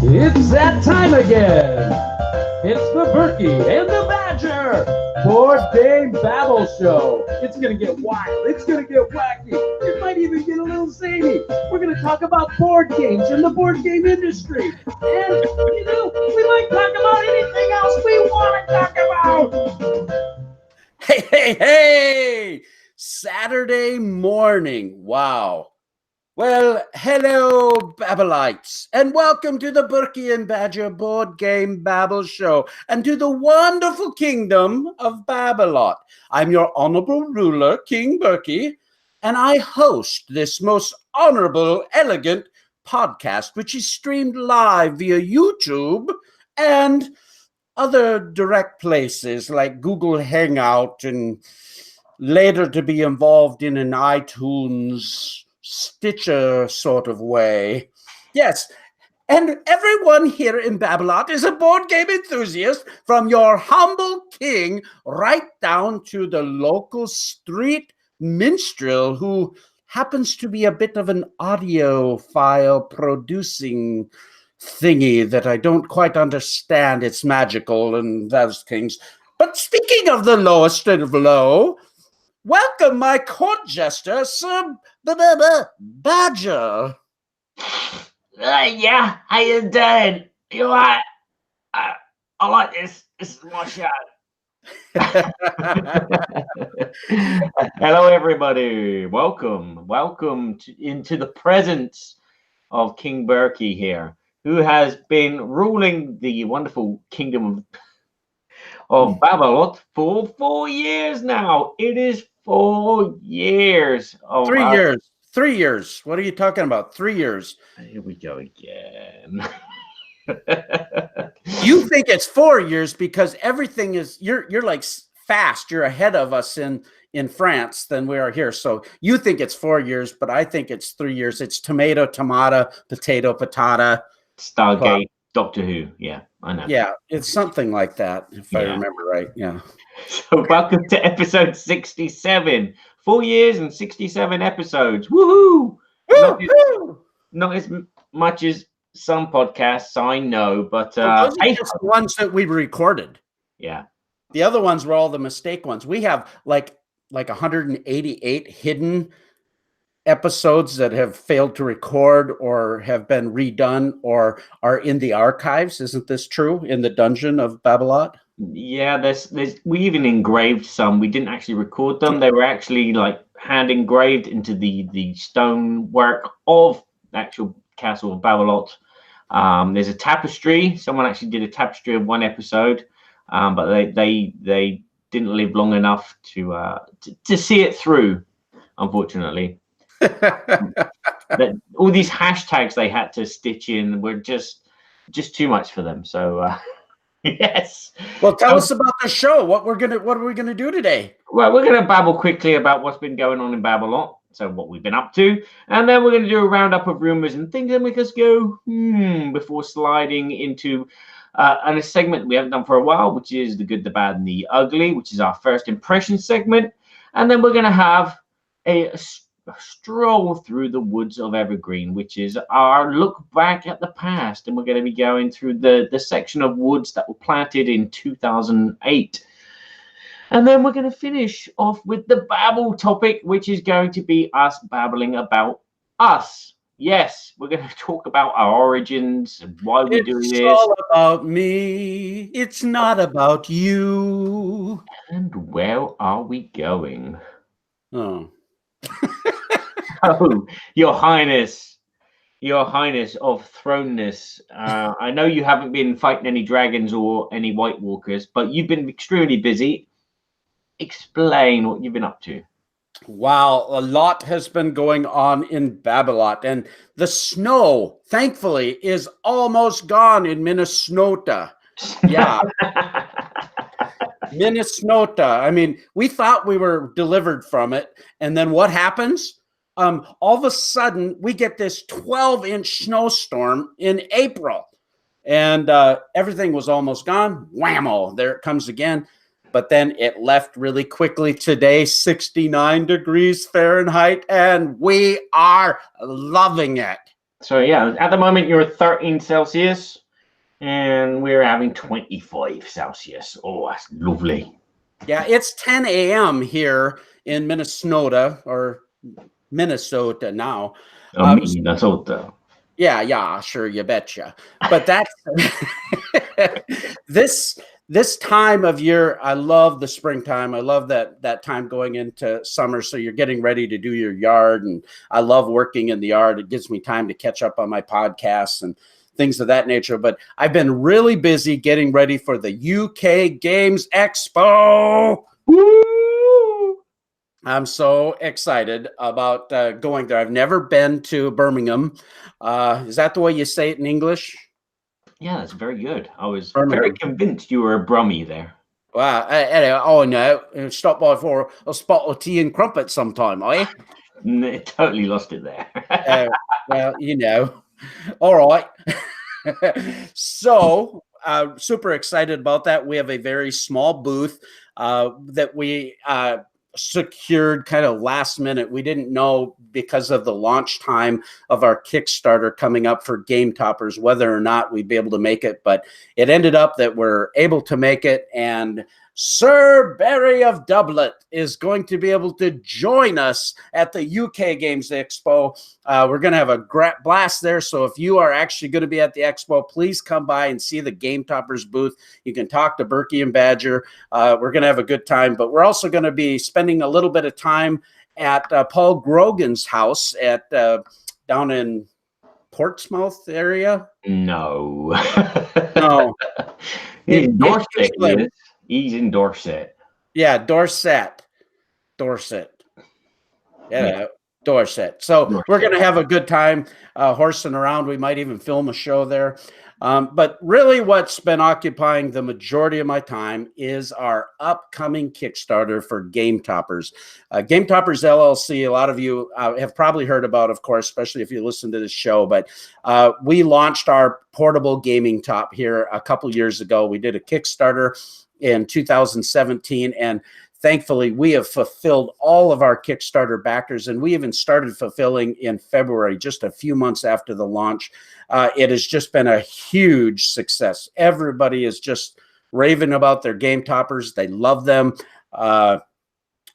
It's that time again. It's the Berkey and the Badger Board Game Babble Show. It's going to get wild. It's going to get wacky. It might even get a little zany. We're going to talk about board games and the board game industry. And, you know, we might talk about anything else we want to talk about. Hey! Saturday morning. Wow. Well, hello, Babbleites, and welcome to the Berkey and Badger Board Game Babble Show, and to the wonderful kingdom of Babblelot. I'm your honorable ruler, King Berkey, and I host this most honorable, elegant podcast, which is streamed live via YouTube and other direct places like Google Hangout, and later to be involved in an iTunes Stitcher sort of way. Yes, and everyone here in Babblelot is a board game enthusiast, from your humble king right down to the local street minstrel who happens to be a bit of an audiophile producing thingy that I don't quite understand. It's magical and those things. But speaking of the lowest of low, welcome my court jester, Sir Badger. Yeah, how you doing? You all right? I like this. This is my show. Hello, everybody. Welcome into the presence of King Berkey here, who has been ruling the wonderful kingdom of Babblelot for 4 years now. It is 4 years. 3 years. 3 years. What are you talking about? 3 years. Here we go again. You think it's 4 years because everything is, you're like fast. You're ahead of us in France than we are here. So you think it's 4 years, but I think it's 3 years. It's tomato, potato, patata. Stargate, Doctor Who. Yeah, I know. Yeah, it's something like that, if I remember right. Yeah. So welcome to episode 67. 4 years and 67 episodes. Woohoo! Not as much as some podcasts, I know, but those are just the ones that we recorded. Yeah. The other ones were all the mistake ones. We have like 188 hidden episodes that have failed to record or have been redone or are in the archives. Isn't this true? In the dungeon of Babblelot? Yeah, there's we even engraved some. We didn't actually record them. They were actually like hand engraved into the stonework of the actual castle of Babblelot. There's a tapestry. Someone actually did a tapestry of one episode, but they didn't live long enough to see it through, unfortunately. All these hashtags they had to stitch in were just too much for them. So yes. Well, tell us about the show. What are we gonna do today? Well, we're gonna babble quickly about what's been going on in Babblelot. So what we've been up to, and then we're going to do a roundup of rumors and things that make us go before sliding into a segment we haven't done for a while, which is the good, the bad, and the ugly, which is our first impression segment. And then we're going to have a stroll through the Woods of Evergreen, which is our look back at the past, and we're going to be going through the section of woods that were planted in 2008. And then we're going to finish off with the Babble topic, which is going to be us babbling about us. Yes, we're going to talk about our origins and why we're doing this. It's all about me. It's not about you. And where are we going? Oh. Oh, Your Highness of Throneness. I know you haven't been fighting any dragons or any White Walkers, but you've been extremely busy. Explain what you've been up to. Wow, a lot has been going on in Babblelot, and the snow, thankfully, is almost gone in Minnesota. Yeah. Minnesota. I mean, we thought we were delivered from it, and then what happens? All of a sudden, we get this 12-inch snowstorm in April, and everything was almost gone. Whammo, there it comes again. but then it left really quickly today, 69 degrees Fahrenheit, and we are loving it. So yeah, at the moment you're 13 Celsius and we're having 25 Celsius. Oh, that's lovely. Yeah, it's 10 a.m. here in Minnesota, or Minnesota now. Minnesota. Yeah, sure, you betcha. But that's this time of year. I love the springtime. I love that time going into summer. So you're getting ready to do your yard, and I love working in the yard. It gives me time to catch up on my podcasts and things of that nature. But I've been really busy getting ready for the UK Games Expo. Woo! I'm so excited about going there. I've never been to Birmingham. Is that the way you say it in English? Yeah, that's very good. I was Birmingham. very convinced you were a Brummie there. Wow. Anyway, oh no, stop by for a spot of tea and crumpets sometime, eh? Totally lost it there. Well, all right. So super excited about that. We have a very small booth that we secured kind of last minute. We didn't know, because of the launch time of our Kickstarter coming up for Game Toppers, whether or not we'd be able to make it, but it ended up that we're able to make it, and Sir Barry of Babblot is going to be able to join us at the UK Games Expo. We're going to have a blast there. So if you are actually going to be at the Expo, please come by and see the Game Toppers booth. You can talk to Berkey and Badger. We're going to have a good time, but we're also going to be spending a little bit of time at Paul Grogan's house at down in Portsmouth area. No. No. In Dorset. Yes. He's in Dorset. Yeah, Dorset. Yeah, Dorset. So we're going to have a good time horsing around. We might even film a show there. But really what's been occupying the majority of my time is our upcoming Kickstarter for Game Toppers. Game Toppers LLC, a lot of you have probably heard about, of course, especially if you listen to this show. But we launched our portable gaming top here a couple years ago. We did a Kickstarter in 2017, and thankfully we have fulfilled all of our Kickstarter backers, and we even started fulfilling in February, just a few months after the launch. It has just been a huge success. Everybody is just raving about their Game Toppers. They love them.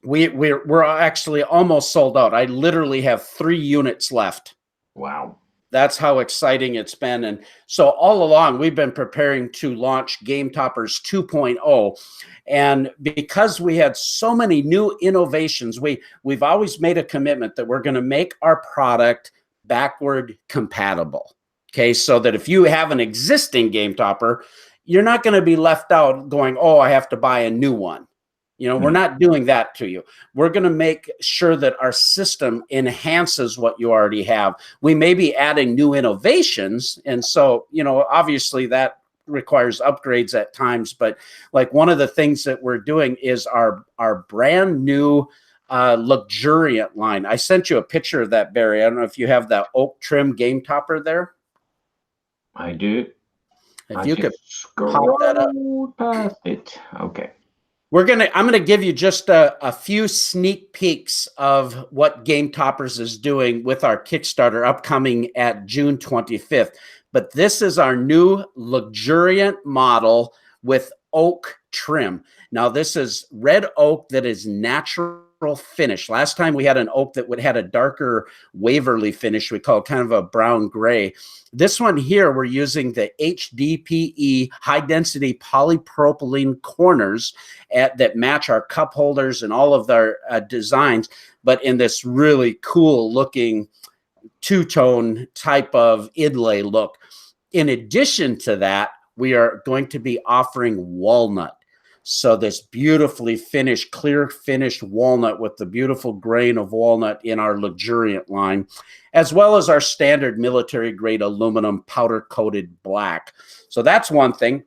We're actually almost sold out. I literally have 3 units left. Wow. That's how exciting it's been. And so all along, we've been preparing to launch Game Toppers 2.0. And because we had so many new innovations, we've always made a commitment that we're going to make our product backward compatible. Okay, so that if you have an existing Game Topper, you're not going to be left out going, oh, I have to buy a new one. We're not doing that to you. We're going to make sure that our system enhances what you already have. We may be adding new innovations. And so, obviously that requires upgrades at times. But like one of the things that we're doing is our brand new luxuriant line. I sent you a picture of that, Barry. I don't know if you have that oak trim Game Topper there. I do. If you could pop that up. Past it. Okay. I'm gonna give you just a few sneak peeks of what Game Toppers is doing with our Kickstarter upcoming at June 25th. But this is our new luxuriant model with oak trim. Now this is red oak that is natural finish. Last time we had an oak that had a darker Waverly finish. We call it kind of a brown gray. This one here, we're using the HDPE high density polypropylene corners that match our cup holders and all of our designs, but in this really cool looking two-tone type of inlay look. In addition to that, we are going to be offering walnut. So this beautifully finished, clear finished walnut with the beautiful grain of walnut in our luxuriant line, as well as our standard military grade aluminum powder coated black. So that's one thing.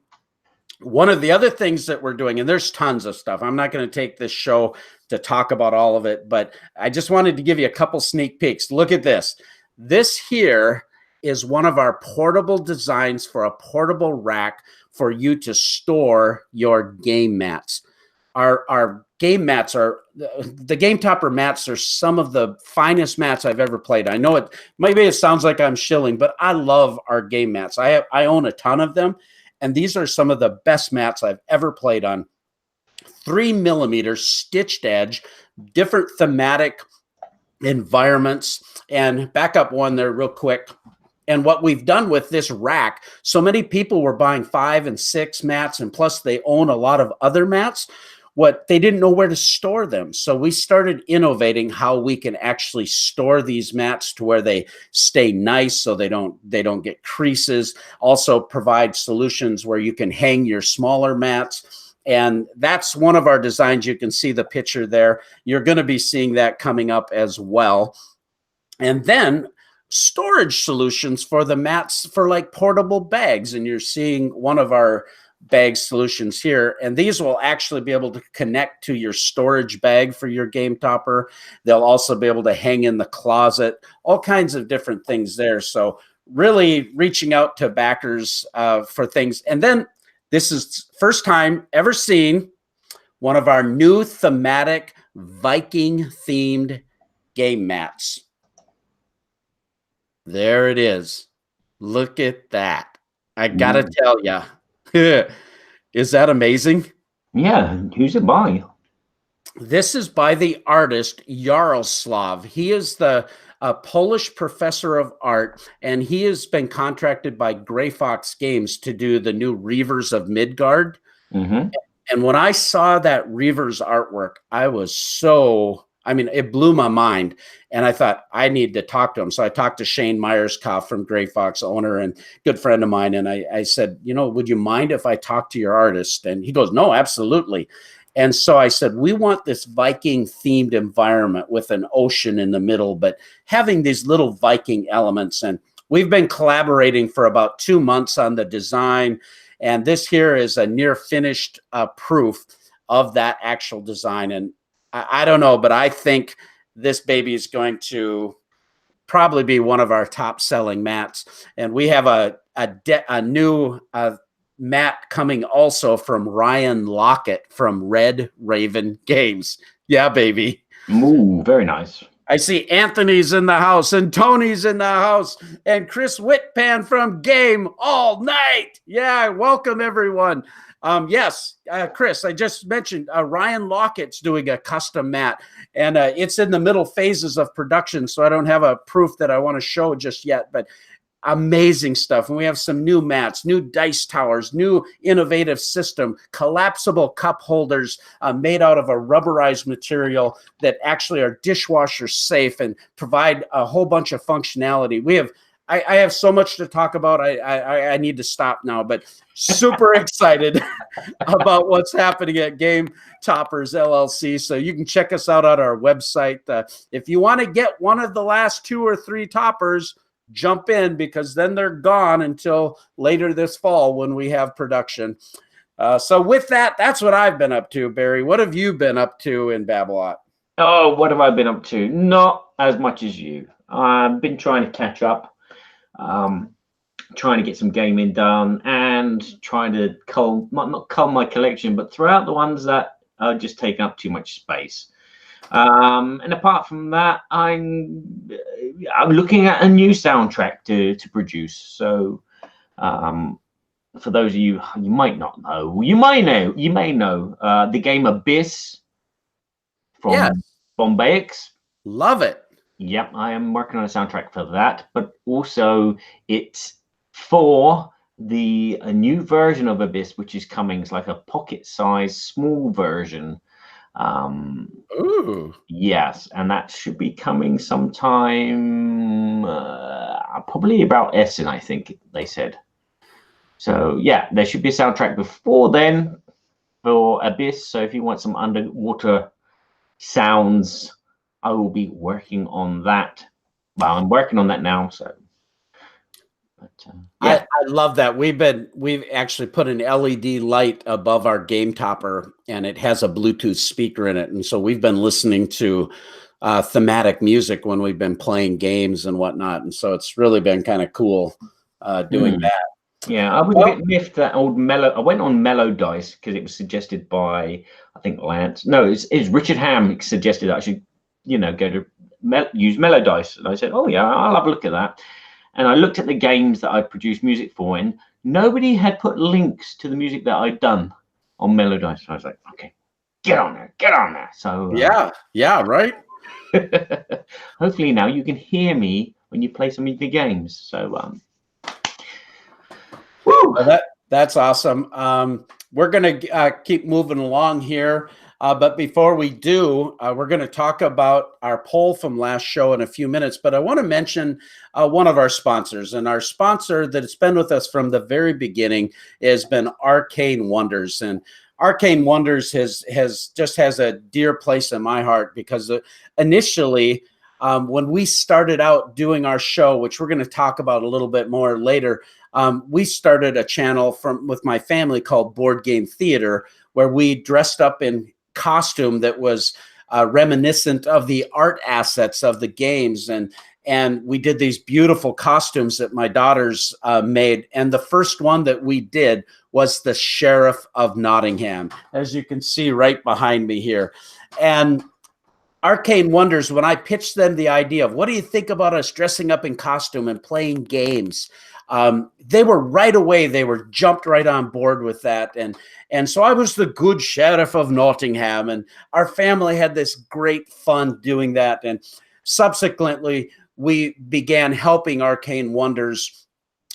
One of the other things that we're doing, and there's tons of stuff. I'm not going to take this show to talk about all of it, but I just wanted to give you a couple sneak peeks. Look at this. This here is one of our portable designs for a portable rack for you to store your game mats. our game mats are the Game Topper mats are some of the finest mats I've ever played. I know maybe it sounds like I'm shilling, but I love our game mats. I own a ton of them, and these are some of the best mats I've ever played on. 3mm stitched edge, different thematic environments. And back up one there real quick. And what we've done with this rack, so many people were buying 5 and 6 mats, and plus they own a lot of other mats. What they didn't know where to store them. So we started innovating how we can actually store these mats to where they stay nice so they don't get creases. Also provide solutions where you can hang your smaller mats. And that's one of our designs. You can see the picture there. You're going to be seeing that coming up as well. And then storage solutions for the mats for like portable bags. And you're seeing one of our bag solutions here. And these will actually be able to connect to your storage bag for your Game Topper. They'll also be able to hang in the closet, all kinds of different things there. So really reaching out to backers for things. And then this is first time ever seen one of our new thematic Viking themed game mats. There it is. Look at that. I gotta tell you, is that amazing? Yeah. Who's it by? This is by the artist Jaroslav. He is the Polish professor of art, and he has been contracted by Gray Fox Games to do the new Reavers of Midgard. Mm-hmm. And when I saw that Reavers artwork, it blew my mind. And I thought, I need to talk to him. So I talked to Shane Myerscough from Gray Fox, owner and good friend of mine. And I said, would you mind if I talk to your artist? And he goes, no, absolutely. And so I said, we want this Viking themed environment with an ocean in the middle, but having these little Viking elements. And we've been collaborating for about 2 months on the design. And this here is a near finished proof of that actual design. And I don't know, but I think this baby is going to probably be one of our top selling mats. And we have a new mat coming also from Ryan Lockett from Red Raven Games. Yeah, baby. Ooh, very nice. I see Anthony's in the house and Tony's in the house and Chris Whitpan from Game All Night. Yeah, welcome everyone. Yes, Chris, I just mentioned Ryan Lockett's doing a custom mat, and it's in the middle phases of production, so I don't have a proof that I want to show just yet, but amazing stuff. And we have some new mats, new dice towers, new innovative system, collapsible cup holders made out of a rubberized material that actually are dishwasher safe and provide a whole bunch of functionality. I have so much to talk about. I need to stop now, but super excited about what's happening at Game Toppers LLC. So you can check us out on our website. If you want to get one of the last 2 or 3 toppers, jump in, because then they're gone until later this fall when we have production. So with that, that's what I've been up to, Barry. What have you been up to in Babblelot? Oh, what have I been up to? Not as much as you. I've been trying to catch up. Trying to get some gaming done and trying to not cull my collection, but throw out the ones that are just taking up too much space. And apart from that, I'm looking at a new soundtrack to produce. So for those of you might not know, you may know the game Abyss from Bombayx. Love it. Yep, I am working on a soundtrack for that, but also it's for a new version of Abyss, which is coming. It's like a pocket-sized small version. Ooh. Yes, and that should be coming sometime, probably about Essen, I think they said. So yeah, there should be a soundtrack before then for Abyss. So if you want some underwater sounds, I will be working on that. Well, I'm working on that now. So, yeah. I love that. We've actually put an LED light above our Game Topper, and it has a Bluetooth speaker in it. And so we've been listening to thematic music when we've been playing games and whatnot. And so it's really been kind of cool doing that. Yeah, I was a bit miffed that old Mellow. I went on Mellow Dice because it was suggested by, I think, Lance. No, it's Richard Ham suggested I should, go to use Mellow Dice. And I said, oh, yeah, I'll have a look at that. And I looked at the games that I produced music for, and nobody had put links to the music that I'd done on Mellow Dice. So I was like, okay, get on there. So yeah, right. hopefully now you can hear me when you play some of the games. So Well, that's awesome. We're going to keep moving along here. But before we do, we're going to talk about our poll from last show in a few minutes. But I want to mention one of our sponsors. And our sponsor that has been with us from the very beginning has been Arcane Wonders. And Arcane Wonders has a dear place in my heart because initially, when we started out doing our show, which we're going to talk about a little bit more later, we started a channel with my family called Board Game Theater, where we dressed up in costume that was reminiscent of the art assets of the games. And we did these beautiful costumes that my daughters made. And the first one that we did was the Sheriff of Nottingham, as you can see right behind me here. And Arcane Wonders, when I pitched them the idea of what do you think about us dressing up in costume and playing games, they were right away, jumped right on board with that. And so I was the good Sheriff of Nottingham, and our family had this great fun doing that. And subsequently, we began helping Arcane Wonders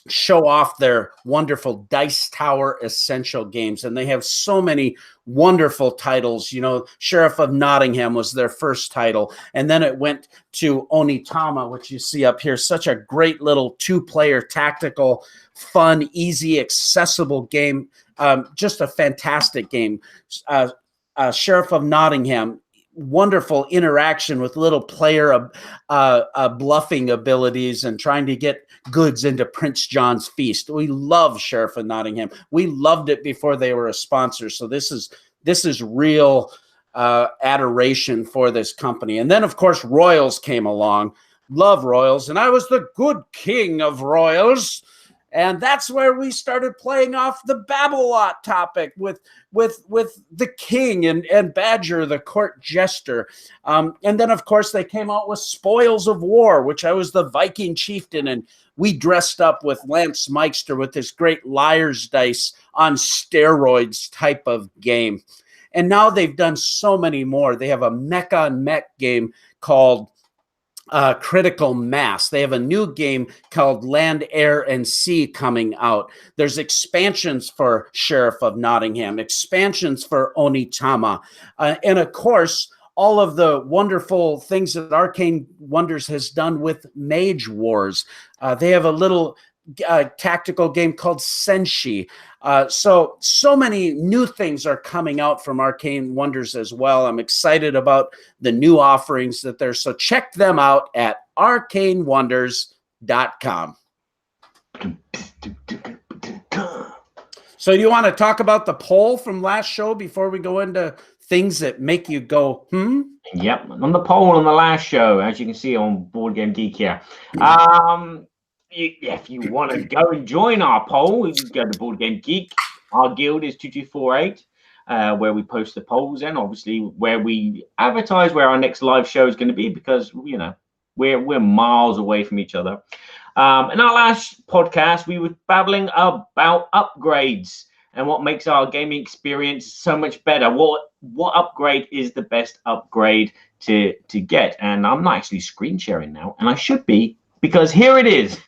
show off their wonderful Dice Tower Essential games. And they have so many wonderful titles. Sheriff of Nottingham was their first title. And then it went to Onitama, which you see up here. Such a great little 2-player tactical, fun, easy, accessible game. Just a fantastic game. Sheriff of Nottingham, wonderful interaction with little player bluffing abilities and trying to get goods into Prince John's feast. We love Sheriff of Nottingham. We loved it before they were a sponsor. So this is real adoration for this company. And then of course Royals came along. Love Royals, and I was the good king of Royals. And that's where we started playing off the Babblelot topic with the king and Badger, the court jester. And then, of course, they came out with Spoils of War, which I was the Viking chieftain. And we dressed up with Lance Meister with this great Liar's Dice on steroids type of game. And now they've done so many more. They have a mech on mech game called Critical Mass. They have a new game called Land, Air, and Sea coming out. There's expansions for Sheriff of Nottingham, expansions for Onitama, and of course, all of the wonderful things that Arcane Wonders has done with Mage Wars. They have a little tactical game called Senshi. So many new things are coming out from Arcane Wonders as well. I'm excited about the new offerings that there. So check them out at arcanewonders.com. So you want to talk about the poll from last show before we go into things that make you go, Yep, on the poll on the last show, as you can see on Board Game Geek here. If you want to go and join our poll, you can go to Board Game Geek. Our guild is 2248, where we post the polls, and obviously where we advertise where our next live show is going to be, because we're miles away from each other. In our last podcast, we were babbling about upgrades and what makes our gaming experience so much better. What upgrade is the best upgrade to get? And I'm not actually screen sharing now, and I should be, because here it is.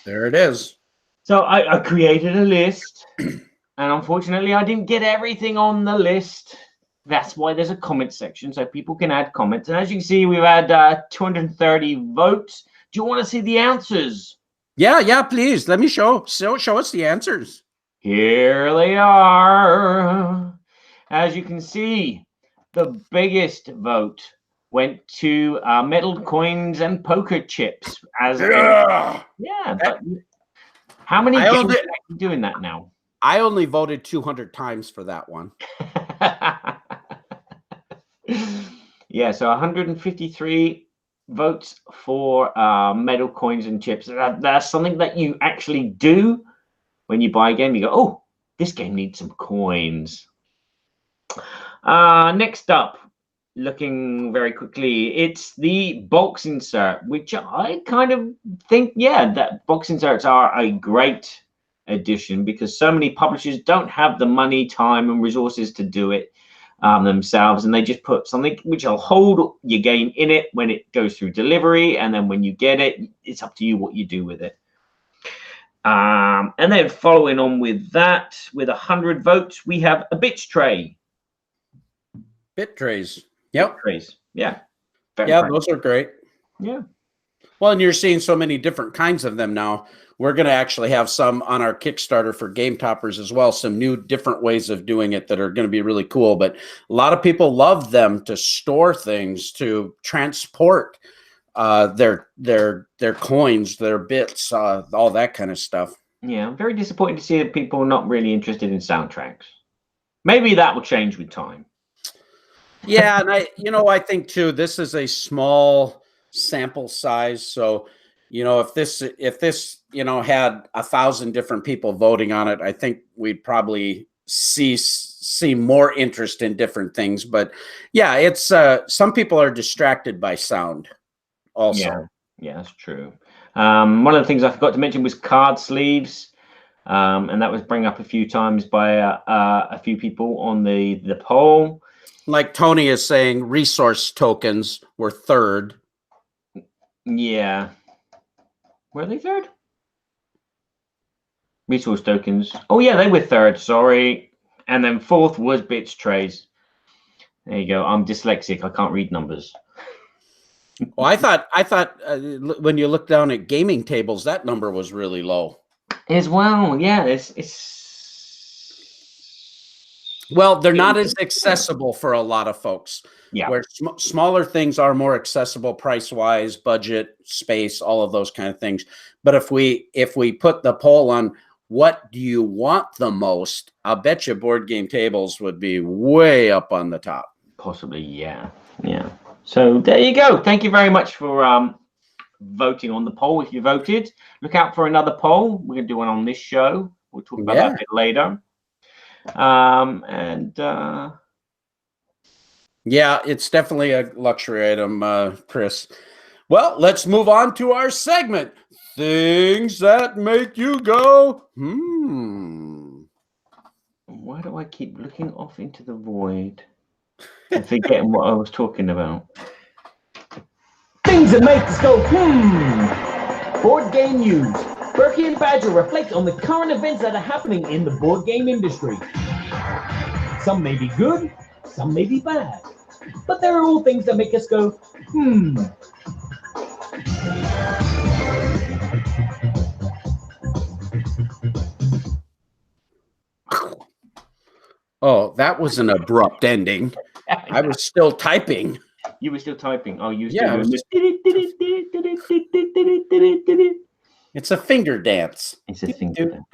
There it is. So I created a list, and unfortunately I didn't get everything on the list. That's why there's a comment section, so people can add comments. And as you can see, we've had 230 votes. Do you want to see the answers? Yeah, please. Let me show us the answers. Here they are. As you can see, the biggest vote went to metal coins and poker chips. But how many games are you doing that now? I only voted 200 times for that one. Yeah, so 153 votes for medal coins and chips. That's something that you actually do when you buy a game. You go, oh, this game needs some coins. Next up, looking very quickly, it's the box insert, which I kind of think, yeah, that box inserts are a great addition because so many publishers don't have the money, time, and resources to do it themselves, and they just put something which will hold your game in it when it goes through delivery, and then when you get it, it's up to you what you do with it. And then following on with that, with 100 votes, we have a bits tray. Bit trays. Yep. Bit trays. Yeah. Yeah, those are great. Yeah. Well, and you're seeing so many different kinds of them now. We're going to actually have some on our Kickstarter for Game Toppers as well. Some new different ways of doing it that are going to be really cool. But a lot of people love them to store things, to transport their coins, their bits, all that kind of stuff. Yeah, I'm very disappointed to see that people are not really interested in soundtracks. Maybe that will change with time. Yeah, and I think too, this is a small sample size. So, if this had 1,000 different people voting on it, I think we'd probably see more interest in different things. But yeah, it's some people are distracted by sound also. Yeah, that's true. One of the things I forgot to mention was card sleeves. And that was brought up a few times by a few people on the poll. Like Tony is saying, resource tokens were third. Yeah. Were they third? Resource tokens. Oh, yeah, they were third. Sorry. And then fourth was bits trays. There you go. I'm dyslexic. I can't read numbers. Well, I thought when you look down at gaming tables, that number was really low. As well, yeah. Well, they're not as accessible for a lot of folks. Yeah. Where smaller things are more accessible price-wise, budget, space, all of those kind of things. But if we put the poll on what do you want the most, I'll bet you board game tables would be way up on the top. Possibly, yeah. Yeah. So there you go. Thank you very much for voting on the poll. If you voted, look out for another poll. We're going to do one on this show. We'll talk about that a bit later. Yeah, it's definitely a luxury item, Chris. Well, let's move on to our segment, Things That Make You Go, Why do I keep looking off into the void and forgetting what I was talking about? Things that make us go, Board game news. Berkey and Badger reflect on the current events that are happening in the board game industry. Some may be good, some may be bad, but there are all things that make us go, Oh, that was an abrupt ending. I was still typing. You were still typing. Oh, you were Yeah, it's a finger dance. It's a finger dance.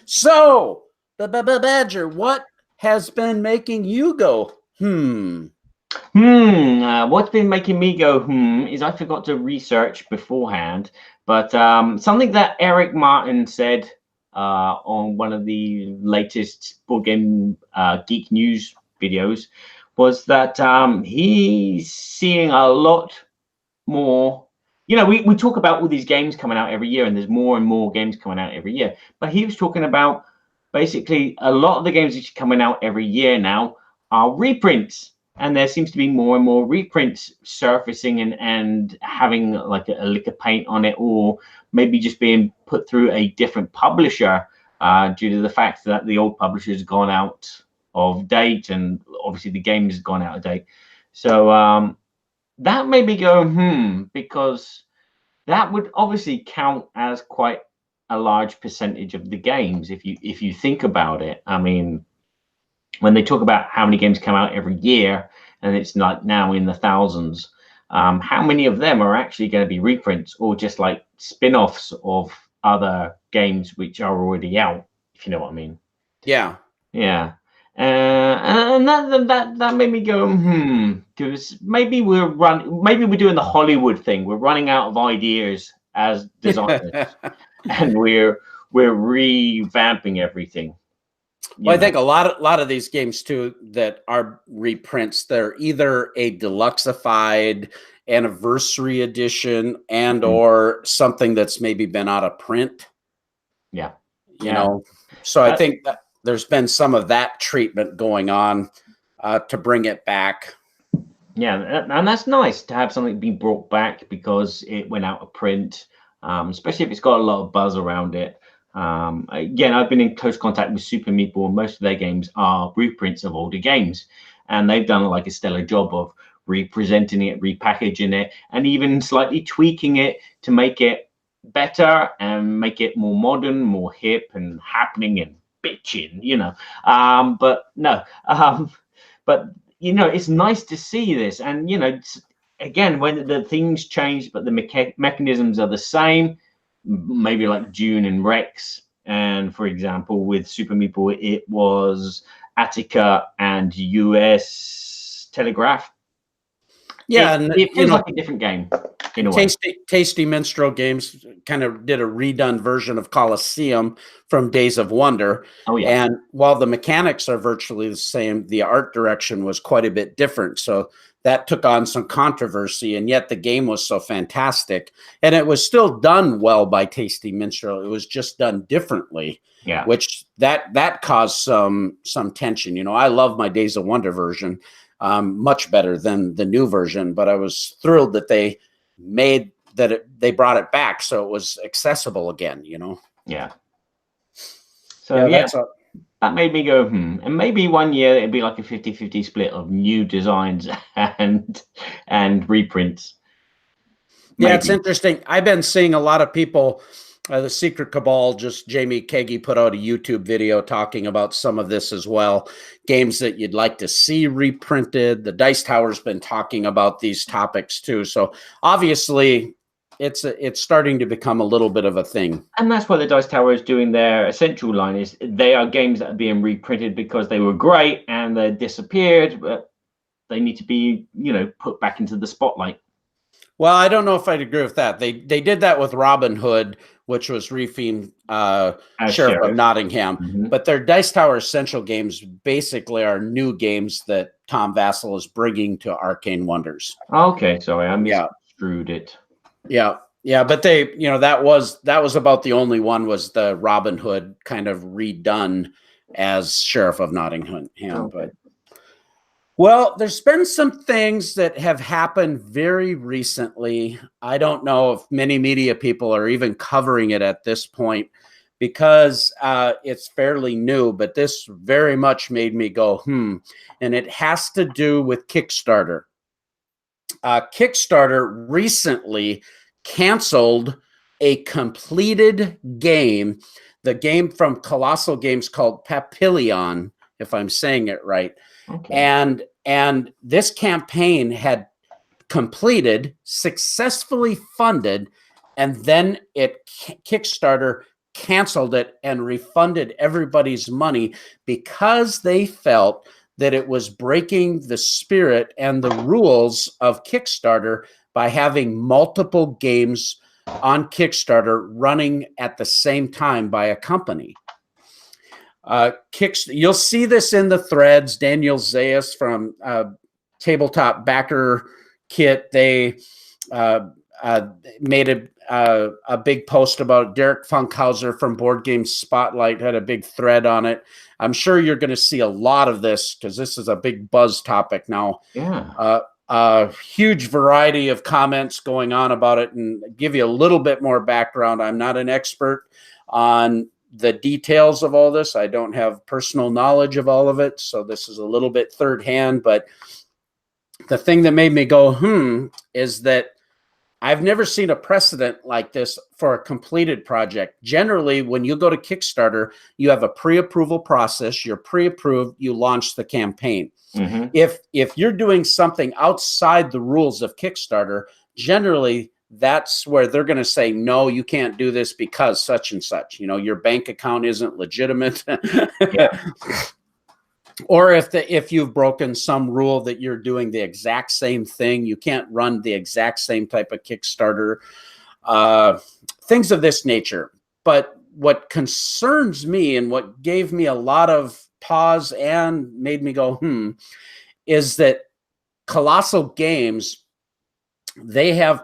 So, Badger, what has been making you go, What's been making me go, is I forgot to research beforehand, but something that Eric Martin said on one of the latest board game geek news videos was that he's seeing a lot more. We talk about all these games coming out every year, and there's more and more games coming out every year. But he was talking about basically a lot of the games that are coming out every year now are reprints. And there seems to be more and more reprints surfacing and having like a lick of paint on it, or maybe just being put through a different publisher due to the fact that the old publisher has gone out of date, and obviously the game has gone out of date. So that made me go, because that would obviously count as quite a large percentage of the games if you think about it. I mean, when they talk about how many games come out every year, and it's like now in the thousands, how many of them are actually going to be reprints or just like spin-offs of other games which are already out, if you know what I mean? Yeah. Yeah. And that made me go, because maybe we're doing the Hollywood thing. We're running out of ideas as designers, and we're revamping everything. Well, I think a lot of these games too that are reprints, they're either a deluxeified anniversary edition and or something that's maybe been out of print. Yeah. You know, so I think that there's been some of that treatment going on to bring it back. Yeah, and that's nice to have something be brought back because it went out of print, especially if it's got a lot of buzz around it. Again, I've been in close contact with Super Meatball, and most of their games are reprints of older games, and they've done like a stellar job of representing it, repackaging it, and even slightly tweaking it to make it better and make it more modern, more hip and happening and bitching, you know. But you know, it's nice to see this, and you know, again, when the things change but the mechanisms are the same, maybe like Dune and Rex, and for example with Super Meeple it was Attica and US Telegraph. Yeah, it feels like a different game in a way. Tasty Minstrel Games kind of did a redone version of Colosseum from Days of Wonder. Oh yeah. And while the mechanics are virtually the same, the art direction was quite a bit different. So that took on some controversy, and yet the game was so fantastic. And it was still done well by Tasty Minstrel. It was just done differently. Yeah. Which that caused some tension. You know, I love my Days of Wonder version. Much better than the new version, but I was thrilled that they they brought it back so it was accessible again, you know. Yeah. So yeah, that made me go and maybe one year it'd be like a 50-50 split of new designs and reprints. Maybe. Yeah, it's interesting. I've been seeing a lot of people. The Secret Cabal, just Jamie Keggy put out a YouTube video talking about some of this as well. Games that you'd like to see reprinted. The Dice Tower's been talking about these topics too. So obviously it's starting to become a little bit of a thing. And that's why the Dice Tower is doing their essential line, is they are games that are being reprinted because they were great and they disappeared, but they need to be, you know, put back into the spotlight. Well, I don't know if I'd agree with that. They did that with Robin Hood, which was rethemed Sheriff of Nottingham. But their Dice Tower Essential games basically are new games that Tom Vassell is bringing to Arcane Wonders. Okay, sorry, I misconstrued it. Yeah, but they, you know, that was about the only one, was the Robin Hood kind of redone as Sheriff of Nottingham. Okay. But well, there's been some things that have happened very recently. I don't know if many media people are even covering it at this point because it's fairly new, but this very much made me go, and it has to do with Kickstarter. Kickstarter recently canceled a completed game, the game from Colossal Games called Papillon, if I'm saying it right. Okay. And this campaign had completed, successfully funded, and then Kickstarter canceled it and refunded everybody's money because they felt that it was breaking the spirit and the rules of Kickstarter by having multiple games on Kickstarter running at the same time by a company. You'll see this in the threads. Daniel Zayas from Tabletop Backer Kit, they made a big post about it. Derek Funkhauser from Board Game Spotlight had a big thread on it. I'm sure you're going to see a lot of this because this is a big buzz topic now. Yeah. A huge variety of comments going on about it, and give you a little bit more background. I'm not an expert on the details of all this. I don't have personal knowledge of all of it, so this is a little bit third hand. But the thing that made me go, is that I've never seen a precedent like this for a completed project. Generally, when you go to Kickstarter, you have a pre-approval process. You're pre-approved, you launch the campaign. If you're doing something outside the rules of Kickstarter, generally that's where they're going to say, no, you can't do this because such and such. You know, your bank account isn't legitimate. or if you've broken some rule that you're doing the exact same thing, you can't run the exact same type of Kickstarter, things of this nature. But what concerns me and what gave me a lot of pause and made me go, is that Colossal Games, they have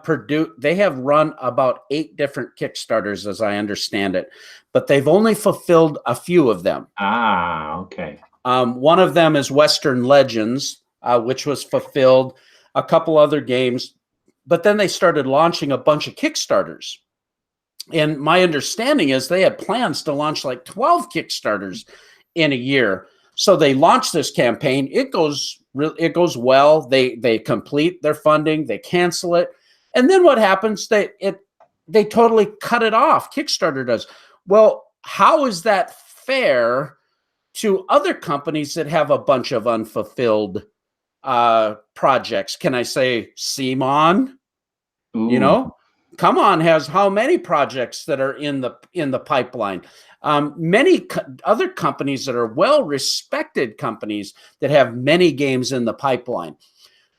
run about 8 different Kickstarters, as I understand it, but they've only fulfilled a few of them. Ah, okay. One of them is Western Legends, which was fulfilled, a couple other games, but then they started launching a bunch of Kickstarters. And my understanding is they had plans to launch like 12 Kickstarters in a year. So they launched this campaign. It goes well. They complete their funding. They cancel it. And then what happens? They totally cut it off. Kickstarter does. Well, how is that fair to other companies that have a bunch of unfulfilled projects? Can I say Simon? Ooh. You know, Come On has how many projects that are in the pipeline? Many other companies that are well-respected companies that have many games in the pipeline.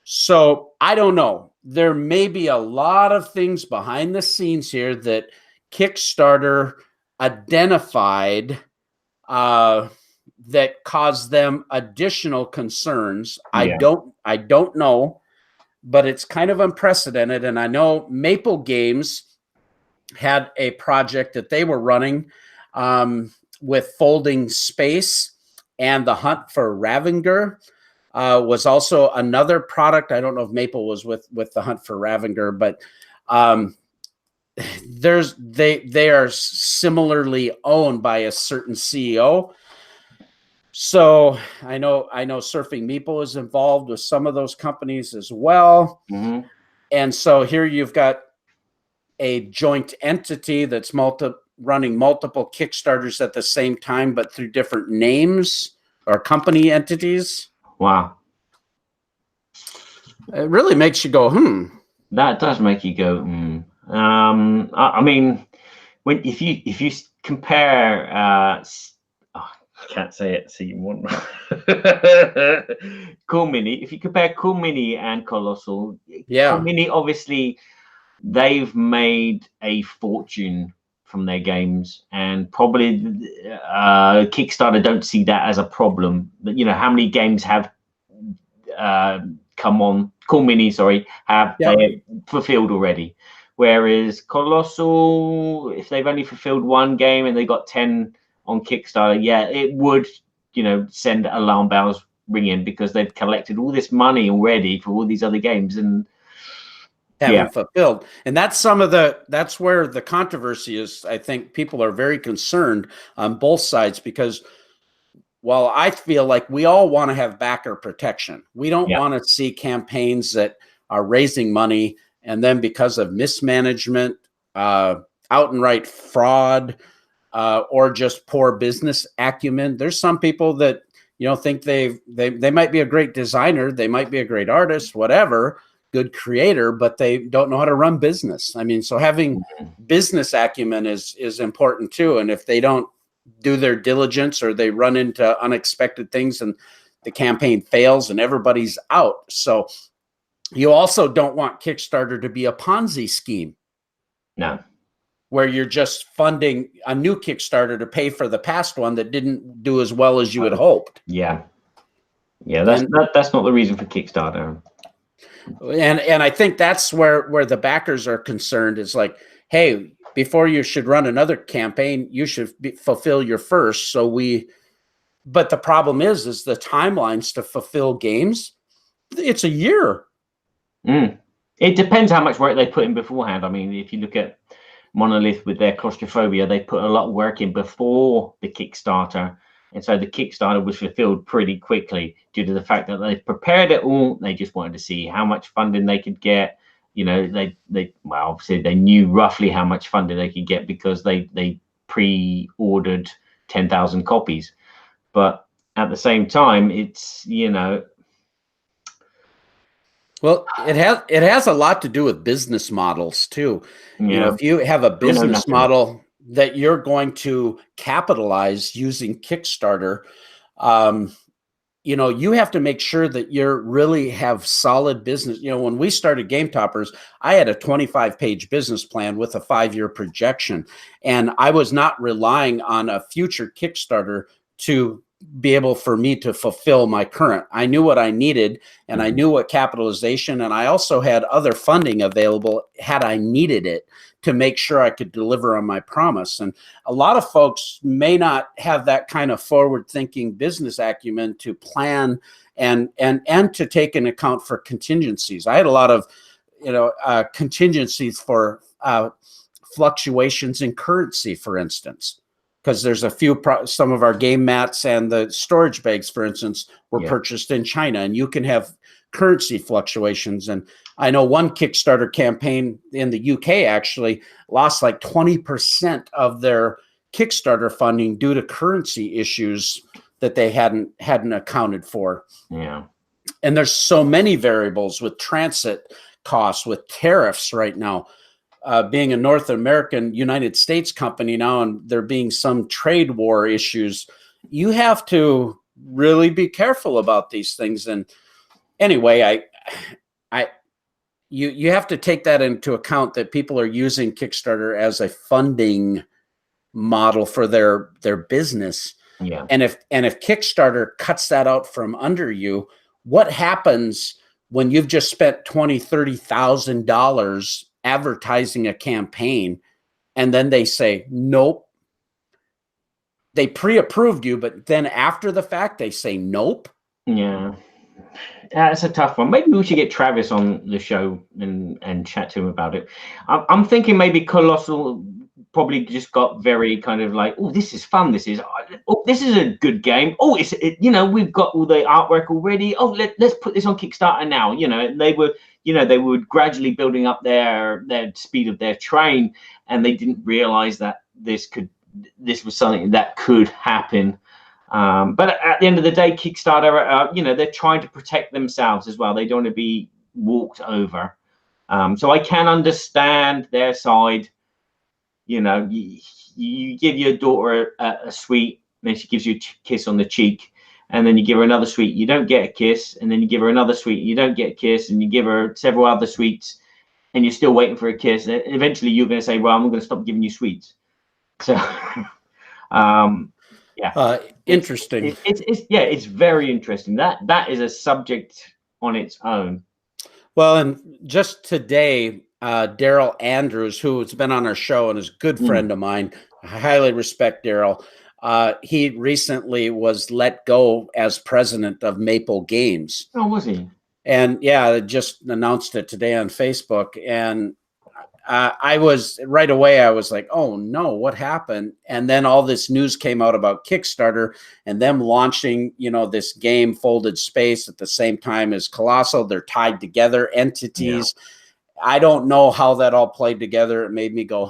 So I don't know. There may be a lot of things behind the scenes here that Kickstarter identified that caused them additional concerns. Yeah. I don't know, but it's kind of unprecedented. And I know Maple Games had a project that they were running with Folding Space, and The Hunt for Ravenger was also another product. I don't know if Maple was with The Hunt for Ravenger, but they are similarly owned by a certain CEO. So I know Surfing Meeple is involved with some of those companies as well. Mm-hmm. And so here you've got a joint entity that's running multiple Kickstarters at the same time, but through different names or company entities. Wow. It really makes you go, That does make you go, I mean, if you compare, I can't say it, so you want Cool Mini. If you compare Cool Mini and Colossal, Cool Mini, obviously they've made a fortune from their games, and probably Kickstarter don't see that as a problem. But you know, how many games have come on Cool Mini, have they fulfilled already? Whereas Colossal, if they've only fulfilled one game and they got 10 on Kickstarter, it would, send alarm bells ringing, because they've collected all this money already for all these other games and haven't fulfilled. And that's that's where the controversy is. I think people are very concerned on both sides, because while I feel like we all want to have backer protection, we don't want to see campaigns that are raising money and then because of mismanagement, outright fraud, or just poor business acumen. There's some people that think they might be a great designer, they might be a great artist, whatever, good creator, but they don't know how to run business. I mean, so having business acumen is important too. And if they don't do their diligence, or they run into unexpected things and the campaign fails and everybody's out. So you also don't want Kickstarter to be a Ponzi scheme. No. Where you're just funding a new Kickstarter to pay for the past one that didn't do as well as you had hoped. Yeah. That's not the reason for Kickstarter. And I think that's where the backers are concerned, is like, hey, before you should run another campaign, you should fulfill your first. But the problem is the timelines to fulfill games. It's a year. It depends how much work they put in beforehand. I mean, if you look at Monolith with their claustrophobia, they put a lot of work in before the Kickstarter. And so the Kickstarter was fulfilled pretty quickly due to the fact that they prepared it all. They just wanted to see how much funding they could get. Obviously they knew roughly how much funding they could get, because they pre-ordered 10,000 copies. But at the same time, it's, well, it has a lot to do with business models too. If you have a business model that you're going to capitalize using Kickstarter, you know, you have to make sure that you're really have solid business. You know, when we started Game Toppers, I had a 25-page business plan with a 5-year projection, and I was not relying on a future Kickstarter to be able for me to fulfill my current. I knew what I needed, and I knew what capitalization, and I also had other funding available had I needed it to make sure I could deliver on my promise. And a lot of folks may not have that kind of forward-thinking business acumen to plan and to take into account for contingencies. I had a lot of, you know, contingencies for fluctuations in currency, for instance, because there's a few, some of our game mats and the storage bags, for instance, were purchased in China, and you can have currency fluctuations. And I know one Kickstarter campaign in the UK actually lost like 20% of their Kickstarter funding due to currency issues that they hadn't accounted for. Yeah. And there's so many variables with transit costs, with tariffs right now. Being a North American United States company now, and there being some trade war issues, you have to really be careful about these things. And anyway, you have to take that into account, that people are using Kickstarter as a funding model for their business. Yeah. And if Kickstarter cuts that out from under you, what happens when you've just spent $20,000-$30,000 advertising a campaign, and then they say nope? They pre-approved you, but then after the fact they say nope. Yeah. It's a tough one. Maybe we should get Travis on the show and chat to him about it. I'm thinking maybe Colossal probably just got very kind of like, oh, this is fun. This is a good game. Oh, you know, we've got all the artwork already. Oh, let's put this on Kickstarter now. You know, they were gradually building up their speed of their train, and they didn't realize that this was something that could happen. But at the end of the day, Kickstarter, you know, they're trying to protect themselves as well. They don't want to be walked over. So I can understand their side. You know, you give your daughter a sweet, and then she gives you a kiss on the cheek, and then you give her another sweet, you don't get a kiss, and then you give her another sweet, you don't get a kiss, and you give her several other sweets, and you're still waiting for a kiss. And eventually you're going to say, well, I'm going to stop giving you sweets. So, yeah. Interesting. It's very interesting. That is a subject on its own. Well, and just today, Daryl Andrews, who has been on our show and is a good friend of mine, I highly respect Daryl. He recently was let go as president of Maple Games. Oh, was he? And yeah, just announced it today on Facebook. And I was right away, I was like, oh no, what happened? And then all this news came out about Kickstarter and them launching, you know, this game, Folded Space, at the same time as Colossal. They're tied together entities. Yeah. I don't know how that all played together. It made me go,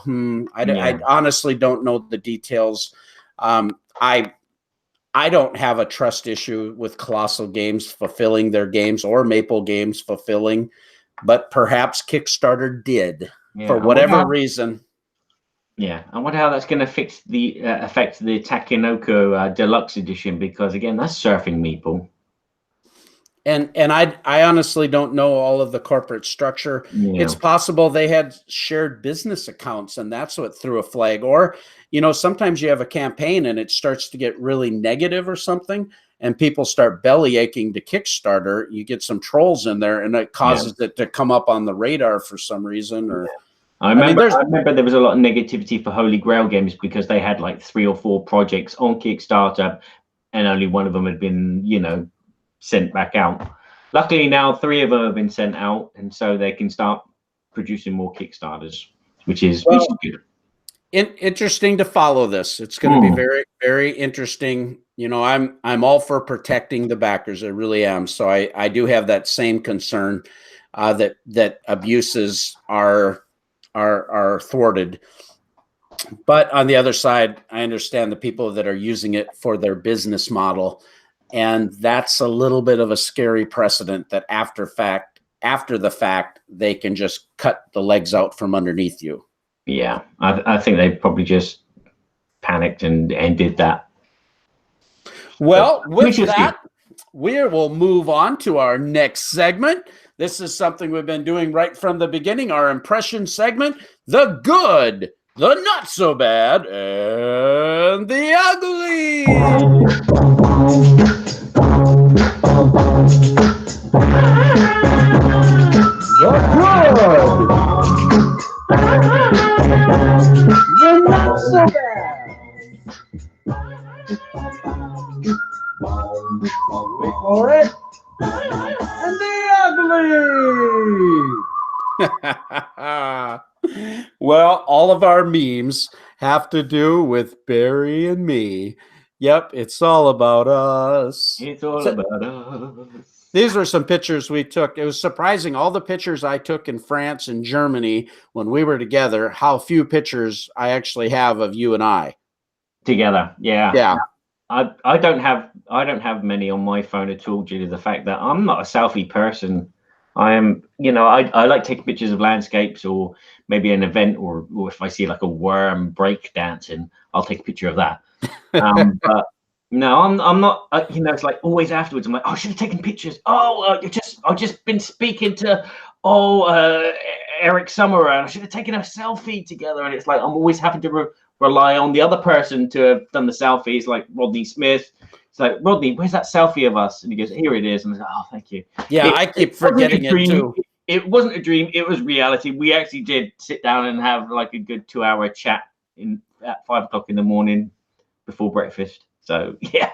I honestly don't know the details. I don't have a trust issue with Colossal Games fulfilling their games, or Maple Games fulfilling, but perhaps Kickstarter did for whatever reason. Yeah, I wonder how that's going to affect the Takenoko Deluxe Edition, because again, that's surfing Meeple. And I honestly don't know all of the corporate structure. Yeah. It's possible they had shared business accounts, and that's what threw a flag. Or, you know, sometimes you have a campaign and it starts to get really negative or something, and people start belly aching to Kickstarter. You get some trolls in there, and it causes it to come up on the radar for some reason. Or I remember there was a lot of negativity for Holy Grail Games because they had like 3 or 4 projects on Kickstarter, and only one of them had been, you know, sent back out. Luckily now 3 of them have been sent out, and so they can start producing more Kickstarters, which is good. Interesting to follow this. It's going to be very, very interesting. You know, I'm all for protecting the backers. I really am. So I do have that same concern that abuses are thwarted. But on the other side, I understand the people that are using it for their business model. And that's a little bit of a scary precedent, that after the fact, they can just cut the legs out from underneath you. Yeah, I think they probably just panicked and did that. Well, with that, we will move on to our next segment. This is something we've been doing right from the beginning, our impression segment, the good, the not so bad, and the ugly. The good. The not so bad. Wait for it. And the ugly. Well, all of our memes have to do with Barry and me. Yep, it's all about us. It's all about us. These were some pictures we took. It was surprising, all the pictures I took in France and Germany when we were together, how few pictures I actually have of you and I. Together, yeah. Yeah. I don't have many on my phone at all due to the fact that I'm not a selfie person. I am, I like taking pictures of landscapes or maybe an event, or if I see like a worm break dancing, I'll take a picture of that. But no, I'm not. It's like always afterwards. I'm like, oh, I should have taken pictures. Oh, I've just been speaking to Eric Summerer, and I should have taken a selfie together. And it's like I'm always having to rely on the other person to have done the selfies, like Rodney Smith. It's like, Rodney, where's that selfie of us? And he goes, here it is. And I was like, oh, thank you. Yeah, I keep forgetting it too. It wasn't a dream. It was reality. We actually did sit down and have like a good 2-hour chat at 5 o'clock in the morning before breakfast. So, yeah.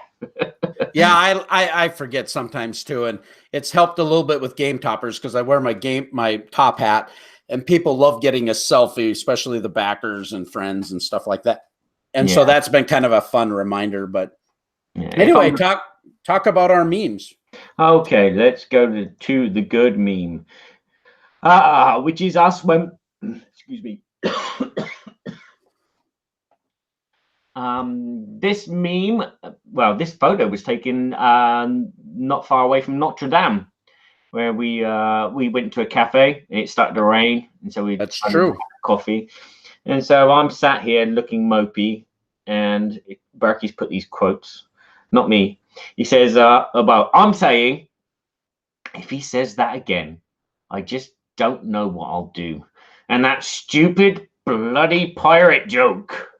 Yeah, I forget sometimes too. And it's helped a little bit with Game Toppers because I wear my top hat. And people love getting a selfie, especially the backers and friends and stuff like that. And so that's been kind of a fun reminder. But anyway, talk about our memes. Okay, let's go to the good meme, which is us when, excuse me. This meme, this photo was taken not far away from Notre Dame, where we went to a cafe and it started to rain, and so we That's true. Coffee, and so I'm sat here looking mopey, and Berkey's put these quotes, not me. He says I'm saying, if he says that again, I just don't know what I'll do, and that stupid bloody pirate joke.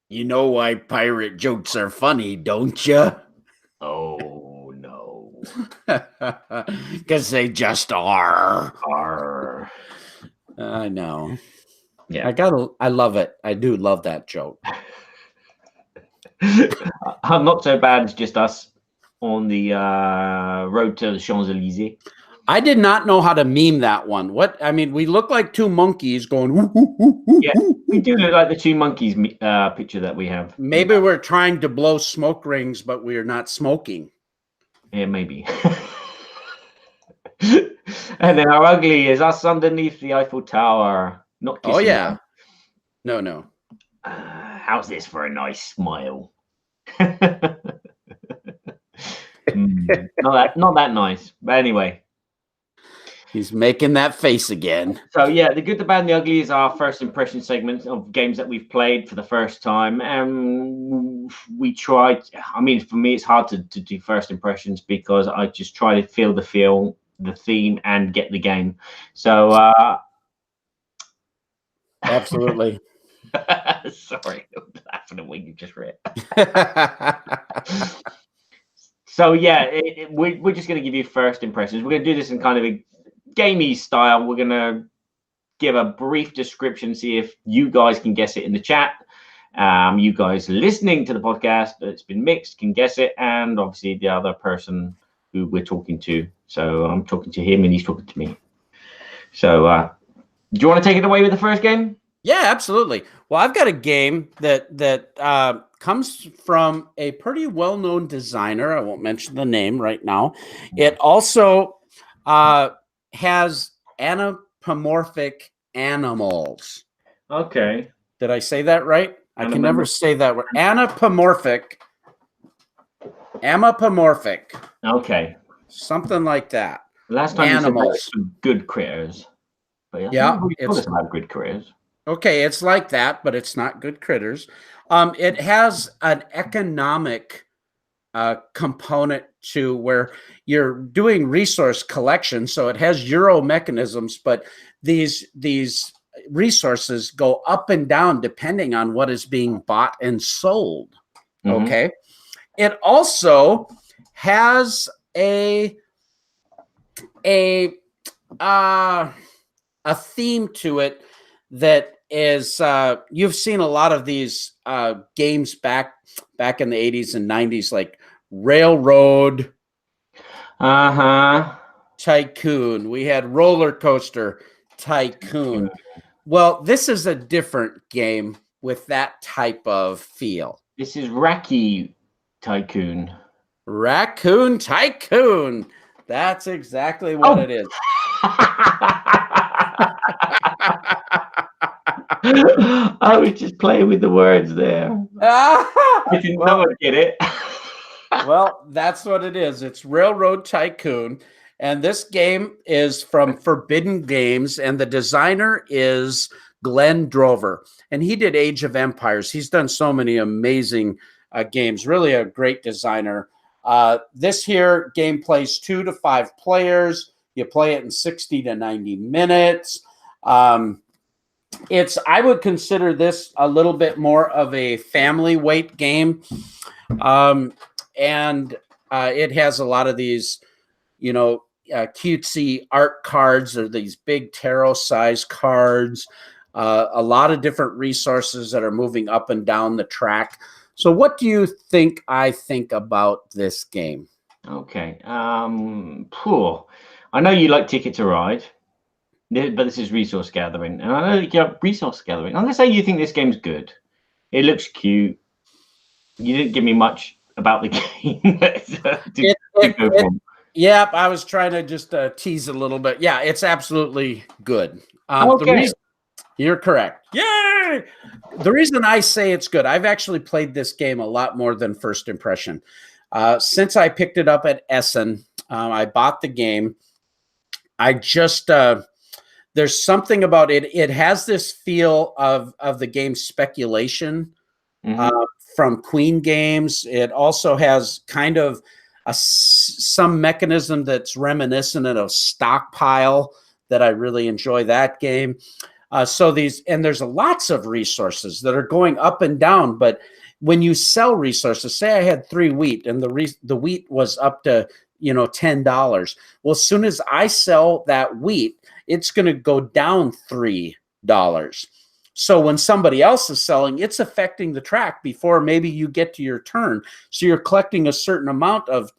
You know why pirate jokes are funny, don't you? Oh no. Because they just are. I know. Yeah. I love it. I do love that joke. I'm not so bad. It's just us on the road to the Champs-Elysees. I did not know how to meme that one. We look like two monkeys going. Woo, woo, woo, woo, yeah, we do look like the two monkeys picture that we have. Maybe we're trying to blow smoke rings, but we are not smoking. Yeah, maybe. And then our ugly is us underneath the Eiffel Tower. Not kissing. Oh yeah. Them. No. How's this for a nice smile? Not that nice. But anyway. He's making that face again. So yeah, the good, the bad, and the ugly is our first impression segment of games that we've played for the first time. And we tried. I mean, for me, it's hard to do first impressions because I just try to feel, the theme, and get the game. So absolutely. Sorry, I'm laughing at what you just read. So yeah, we're just going to give you first impressions. We're going to do this in kind of a gamey style. We're going to give a brief description, see if you guys can guess it in the chat. You guys listening to the podcast that's been mixed can guess it, and obviously the other person who we're talking to. So I'm talking to him and he's talking to me. So do you want to take it away with the first game? Yeah, absolutely. Well, I've got a game that comes from a pretty well-known designer. I won't mention the name right now. It also has anthropomorphic animals. Okay. Did I say that right? I can never say that word. Anthropomorphic. Okay. Something like that. Last time animals. You said some good critters. But yeah, it's not good critters. Okay, it's like that, but it's not good critters. It has an economic component to where you're doing resource collection. So it has Euro mechanisms, but these resources go up and down depending on what is being bought and sold. Okay. It also has a theme to it that is you've seen a lot of these games back in the 80s and 90s, like Railroad Tycoon. We had Roller Coaster Tycoon. Well, this is a different game with that type of feel. This is Racky Tycoon. Raccoon Tycoon. That's exactly what it is. I was just playing with the words there. I didn't know I'd get it. Well, that's what it is. It's Railroad Tycoon. And this game is from Forbidden Games, and the designer is Glenn Drover. And he did Age of Empires. He's done so many amazing games. Really a great designer. This here game plays 2 to 5 players. You play it in 60 to 90 minutes. I would consider this a little bit more of a family weight game. And it has a lot of these, cutesy art cards, or these big tarot size cards, a lot of different resources that are moving up and down the track. So what do you think I think about this game? Okay. Poor. I know you like Ticket to Ride, but this is resource gathering. And I know you like resource gathering. I'm going to say you think this game's good. It looks cute. You didn't give me much about the game to go from. Yeah, I was trying to just tease a little bit. Yeah, it's absolutely good. Okay. You're correct. Yay! The reason I say it's good, I've actually played this game a lot more than First Impression. Since I picked it up at Essen, I bought the game. I just, there's something about it. It has this feel of the game Speculation from Queen Games. It also has kind of some mechanism that's reminiscent of Stockpile that I really enjoy that game. There's lots of resources that are going up and down, but when you sell resources, say I had 3 wheat and the wheat was up to, $10. Well, as soon as I sell that wheat, it's going to go down $3. So when somebody else is selling, it's affecting the track before maybe you get to your turn. So you're collecting a certain amount of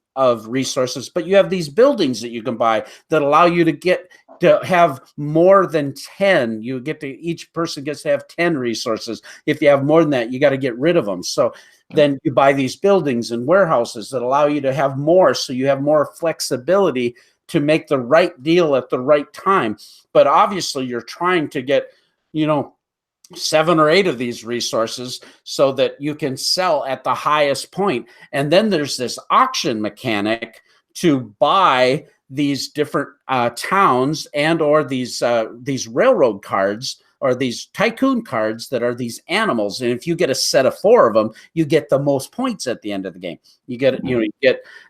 resources, but you have these buildings that you can buy that allow you to have more than 10. Each person gets to have 10 resources. If you have more than that, you got to get rid of them. So then you buy these buildings and warehouses that allow you to have more. So you have more flexibility to make the right deal at the right time. But obviously you're trying to get, 7 or 8 of these resources so that you can sell at the highest point. And then there's this auction mechanic to buy these different towns and or these railroad cards or these tycoon cards that are these animals. And if you get a set of 4 of them, you get the most points at the end of the game.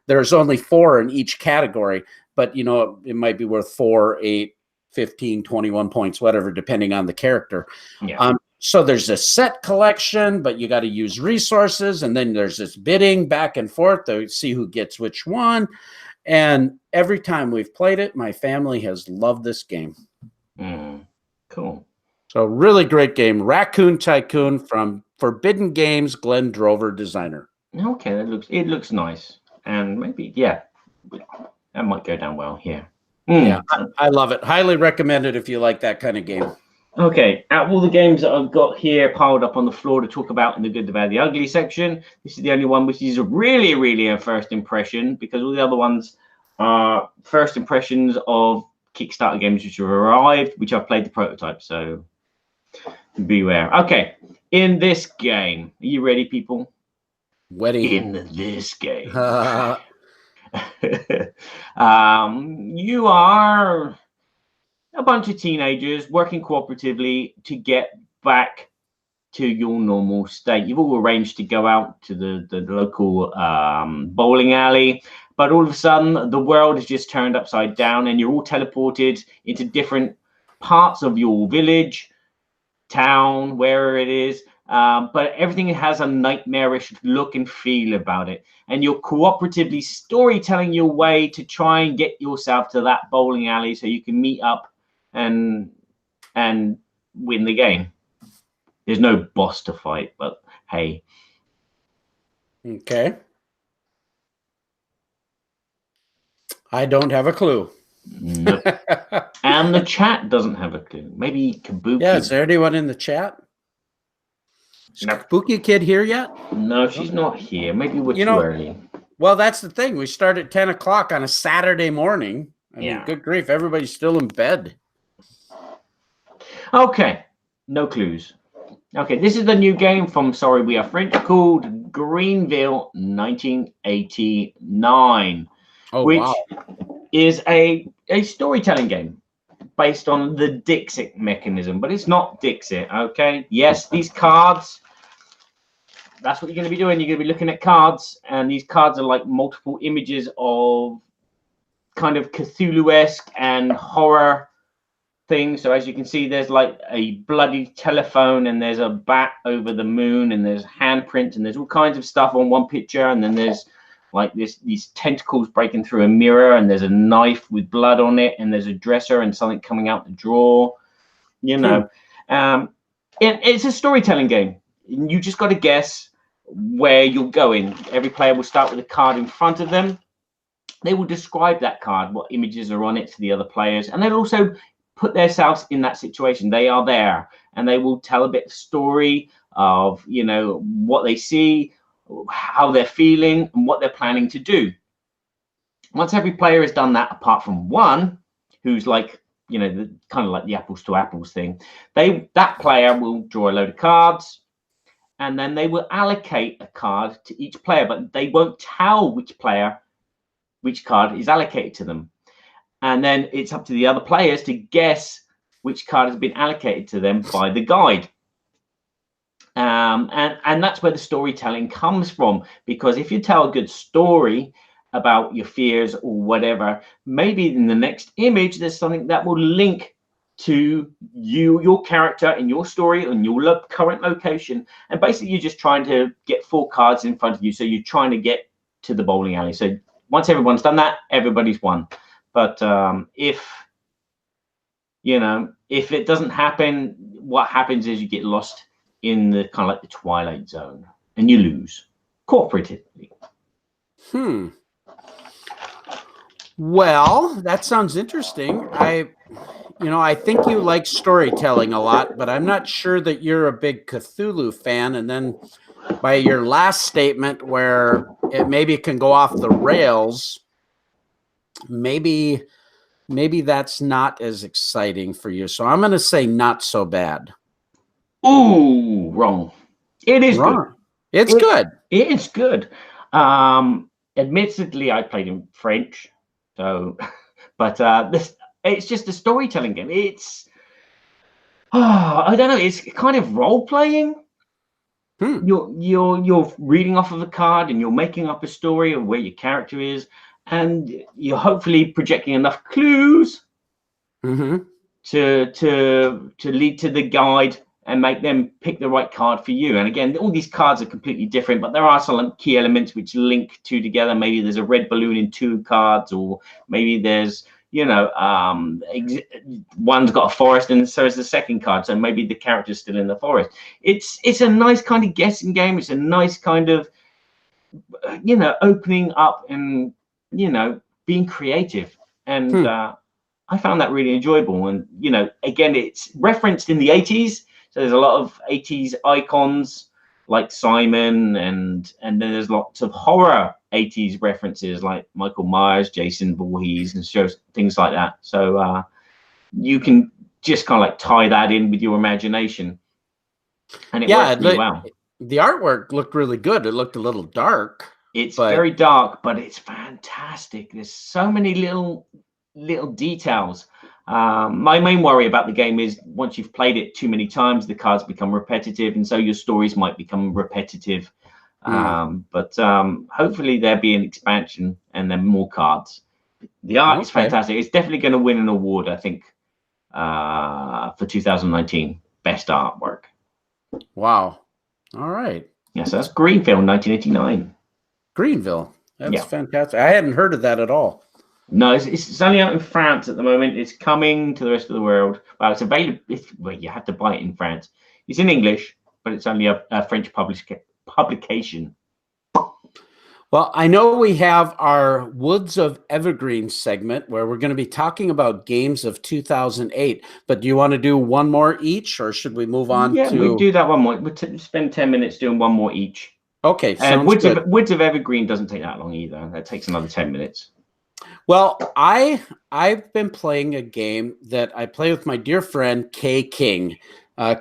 There's only 4 in each category, but it might be worth 4, 8, 15, 21 points, whatever, depending on the character. Yeah. So there's a set collection, but you got to use resources. And then there's this bidding back and forth to see who gets which one. And every time we've played it, my family has loved this game. Cool. So really great game. Raccoon Tycoon from Forbidden Games, Glenn Drover, designer. Okay, it looks nice. And maybe, that might go down well here. Yeah, I love it. Highly recommend it if you like that kind of game. Okay, out of all the games that I've got here piled up on the floor to talk about in the good, the bad, the ugly section, this is the only one which is really, really a first impression, because all the other ones are first impressions of Kickstarter games which have arrived, which I've played the prototype, so beware. Okay, in this game, are you ready, people? Ready. In this game. You are a bunch of teenagers working cooperatively to get back to your normal state. You've all arranged to go out to the local bowling alley, but all of a sudden the world is just turned upside down and you're all teleported into different parts of your village, town, wherever it is. But everything has a nightmarish look and feel about it. And you're cooperatively storytelling your way to try and get yourself to that bowling alley so you can meet up and win the game. There's no boss to fight, but hey. Okay. I don't have a clue. Nope. And the chat doesn't have a clue. Maybe Kabuki. Yeah, is there anyone in the chat? Is Kabuki Kid here yet? No, she's not here. Maybe we're too early. Well, that's the thing. We start at 10 o'clock on a Saturday morning. I mean, good grief, everybody's still in bed. Okay, no clues. Okay, this is the new game from Sorry We Are French called Greenville 1989, which is a storytelling game based on the Dixit mechanism, but it's not Dixit, okay? Yes, these cards, that's what you're going to be doing. You're going to be looking at cards, and these cards are like multiple images of kind of Cthulhu-esque and horror thing. So as you can see, there's like a bloody telephone, and there's a bat over the moon, and there's handprints, and there's all kinds of stuff on one picture, and then there's like these tentacles breaking through a mirror, and there's a knife with blood on it, and there's a dresser and something coming out the drawer. You know, it's a storytelling game. You just got to guess where you're going. Every player will start with a card in front of them. They will describe that card, what images are on it to the other players, and they'll also put themselves in that situation. They are there, and they will tell a bit of story of, you know, what they see, how they're feeling, and what they're planning to do. Once every player has done that, apart from one, who's like, you know, kind of like the apples to apples thing, that player will draw a load of cards, and then they will allocate a card to each player, but they won't tell which player which card is allocated to them. And then it's up to the other players to guess which card has been allocated to them by the guide. And that's where the storytelling comes from, because if you tell a good story about your fears or whatever, maybe in the next image there's something that will link to you, your character, and your story and your current location. And basically you're just trying to get 4 cards in front of you, so you're trying to get to the bowling alley. So once everyone's done that, everybody's won. But if it doesn't happen, what happens is you get lost in the kind of like the Twilight Zone, and you lose cooperatively. Well, that sounds interesting. I think you like storytelling a lot, but I'm not sure that you're a big Cthulhu fan. And then by your last statement, where it maybe can go off the rails, maybe that's not as exciting for you. So I'm going to say not so bad. Ooh, wrong. It is wrong. Good. It's good. It is good. Admittedly, I played in French, so but it's just a storytelling game. It's I don't know. It's kind of role playing. You're reading off of a card, and you're making up a story of where your character is, and you're hopefully projecting enough clues to lead to the guide and make them pick the right card for you. And again, all these cards are completely different, but there are some key elements which link two together. Maybe there's a red balloon in 2 cards, or maybe there's, one's got a forest and so is the second card. So maybe the character's still in the forest. It's a nice kind of guessing game. It's a nice kind of, opening up and, being creative. And I found that really enjoyable. And, again, it's referenced in the 80s. So there's a lot of 80s icons like Simon, and then there's lots of horror 80s references like Michael Myers, Jason Voorhees, and shows things like that. So you can just kind of like tie that in with your imagination, and it works really well. The artwork looked really good. It looked a little dark. It's very dark, but it's fantastic. There's so many little details. My main worry about the game is once you've played it too many times, the cards become repetitive, and so your stories might become repetitive. But hopefully there'll be an expansion and then more cards. The art is fantastic. It's definitely going to win an award, I think, for 2019 best artwork. Wow. All right. Yeah, so that's Greenville, 1989. Greenville. That's fantastic. I hadn't heard of that at all. No, it's only out in France at the moment. It's coming to the rest of the world. Well, it's available. Well, you have to buy it in France. It's in English, but it's only a French publication. Well, I know we have our Woods of Evergreen segment where we're going to be talking about games of 2008. But do you want to do one more each, or should we move on to... Yeah, we do that one more. We'll spend 10 minutes doing one more each. Okay, sounds good. Woods of Evergreen doesn't take that long either. That takes another 10 minutes. Well, I've been playing a game that I play with my dear friend, Kay King.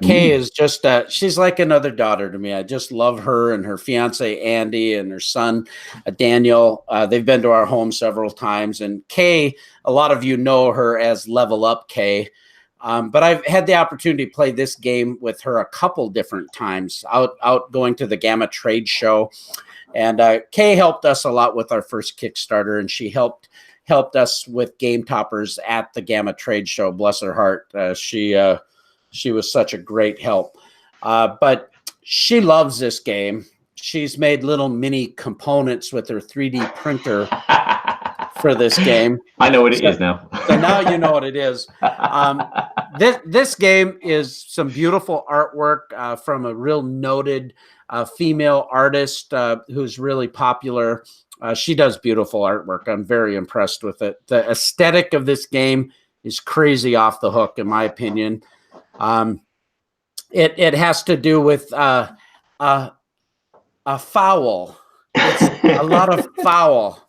Kay is just, she's like another daughter to me. I just love her and her fiance, Andy, and her son, Daniel. They've been to our home several times. And Kay, a lot of you know her as Level Up Kay. But I've had the opportunity to play this game with her a couple different times out going to the Gamma Trade Show. And Kay helped us a lot with our first Kickstarter, and she helped us with Game Toppers at the Gamma Trade Show. Bless her heart. She was such a great help. But she loves this game. She's made little mini components with her 3D printer for this game. I know what it is now. So now you know what it is. This game is some beautiful artwork from a real noted female artist who's really popular. She does beautiful artwork. I'm very impressed with it. The aesthetic of this game is crazy off the hook, in my opinion. It has to do with a fowl. It's a lot of fowl.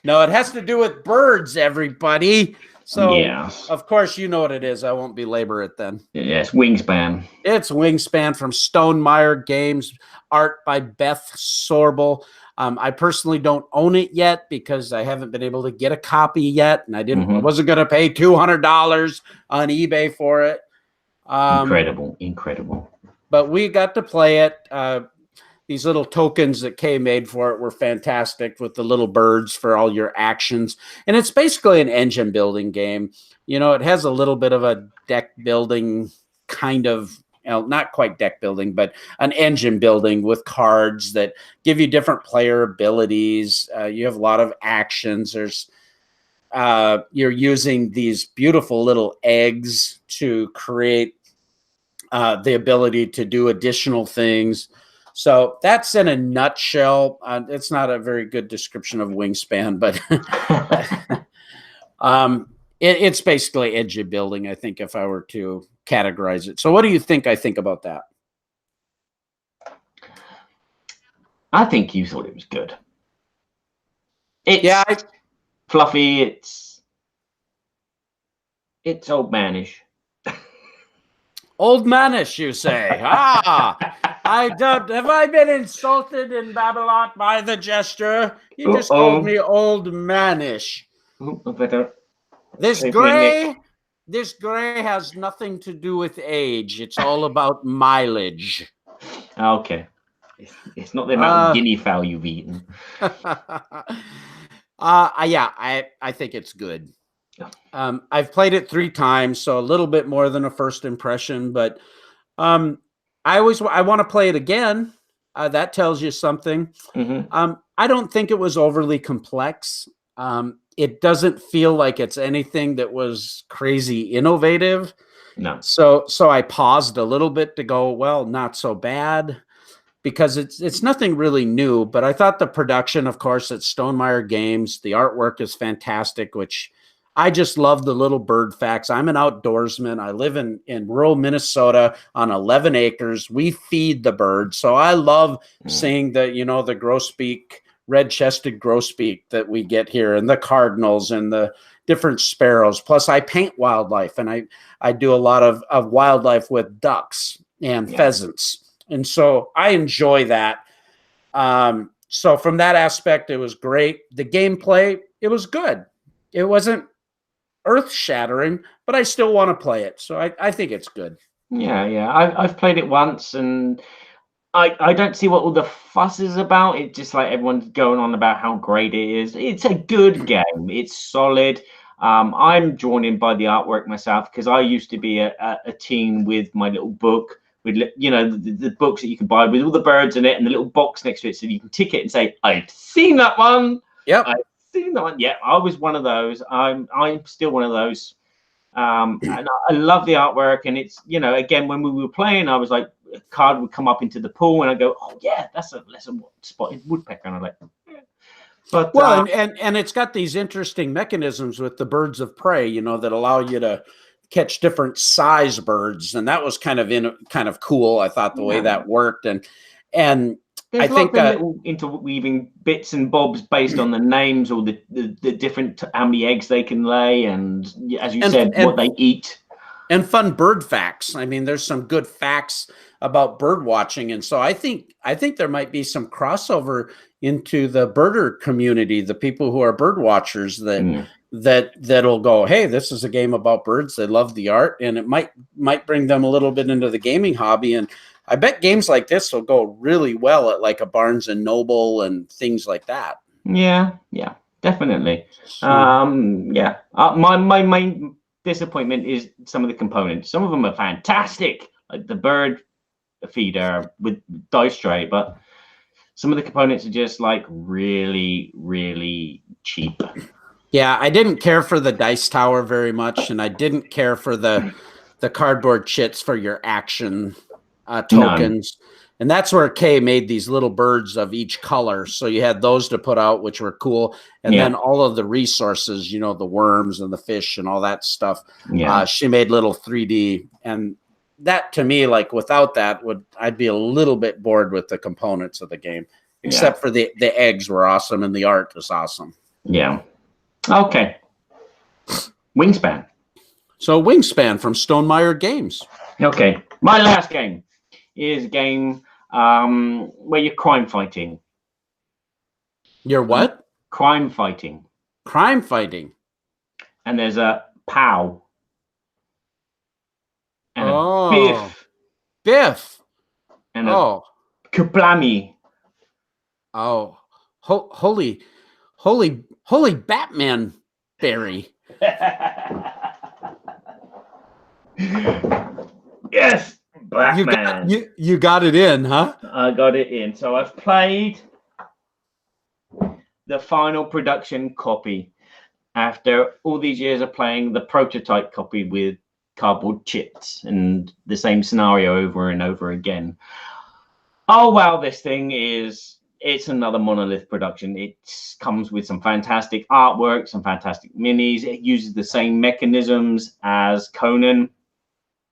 No, it has to do with birds, everybody. So, of course, you know what it is. I won't belabor it then. Yes, Wingspan. It's Wingspan from Stonemaier Games, art by Beth Sorbel. I personally don't own it yet because I haven't been able to get a copy yet, and I wasn't going to pay $200 on eBay for it. Incredible. But we got to play it. These little tokens that Kay made for it were fantastic with the little birds for all your actions. And it's basically an engine building game. You know, it has a little bit of a deck building kind of, not quite deck building, but an engine building with cards that give you different player abilities. You have a lot of actions. There's you're using these beautiful little eggs to create the ability to do additional things. So that's in a nutshell. It's not a very good description of Wingspan, but it's basically engine building, I think, if I were to categorize it. So what do you think I think about that? I think you thought it was good. It's fluffy. It's old manish. Old manish, you say? I don't. Have I been insulted in Babblelot by the gesture? You just called me old manish. This gray has nothing to do with age. It's all about mileage. Okay. It's not the amount of guinea fowl you've eaten. I think it's good. I've played it 3 times, so a little bit more than a first impression, but I want to play it again. That tells you something. I don't think it was overly complex. It doesn't feel like it's anything that was crazy innovative. No. So I paused a little bit to go, well, not so bad, because it's nothing really new. But I thought the production, of course, at Stonemaier Games, the artwork is fantastic, which I just love the little bird facts. I'm an outdoorsman. I live in rural Minnesota on 11 acres. We feed the birds. So I love seeing the grosbeak, red-chested grosbeak that we get here, and the cardinals and the different sparrows. Plus I paint wildlife, and I do a lot of wildlife with ducks and pheasants. And so I enjoy that. So from that aspect, it was great. The gameplay, it was good. It wasn't earth-shattering, but I still want to play it. So I think it's good. Yeah. I've played it once, and I don't see what all the fuss is about. It's just like everyone's going on about how great it is. It's a good game. It's solid. I'm drawn in by the artwork myself because I used to be a teen with my little book with, you know, the books that you can buy with all the birds in it and the little box next to it, so you can tick it and say, "I've seen that one. Yep. I've seen that one." Yeah, I was one of those. I'm still one of those. And I love the artwork, and it's, you know, again, when we were playing, I was like, a card would come up into the pool, and I go, "Oh yeah, that's a spotted woodpecker," and I'm like, yeah. But well, and it's got these interesting mechanisms with the birds of prey, you know, that allow you to catch different size birds, and that was kind of cool. I thought the way that worked, and there's I think that little interweaving bits and bobs based on the names or the different, how many eggs they can lay, and as you said, what they eat. And fun bird facts. I mean, there's some good facts about bird watching, and so I think there might be some crossover into the birder community, the people who are bird watchers that'll go, hey, this is a game about birds. They love the art, and it might bring them a little bit into the gaming hobby. And I bet games like this will go really well at like a Barnes and Noble and things like that. Yeah, definitely. My main disappointment is some of the components. Some of them are fantastic, like the bird feeder with dice tray, but some of the components are just like really, really cheap. Yeah, I didn't care for the dice tower very much, and I didn't care for the cardboard chits for your action tokens. None. And that's where Kay made these little birds of each color. So you had those to put out, which were cool. And then all of the resources, you know, the worms and the fish and all that stuff. Yeah. She made little 3D. And that, to me, like without that, I'd be a little bit bored with the components of the game. Except for the eggs were awesome and the art was awesome. Yeah. Okay. Wingspan. So Wingspan from Stonemaier Games. Okay. My last game is a game where you're crime fighting. You're what? Crime fighting. Crime fighting. And there's a pow. And a biff. Biff. And a kablammy. Oh. Holy Batman berry. Yes. Batman. You got it in, huh? I got it in. So I've played the final production copy after all these years of playing the prototype copy with cardboard chits and the same scenario over and over again. Oh wow, this thing it's another Monolith production. It comes with some fantastic artwork, some fantastic minis. It uses the same mechanisms as Conan.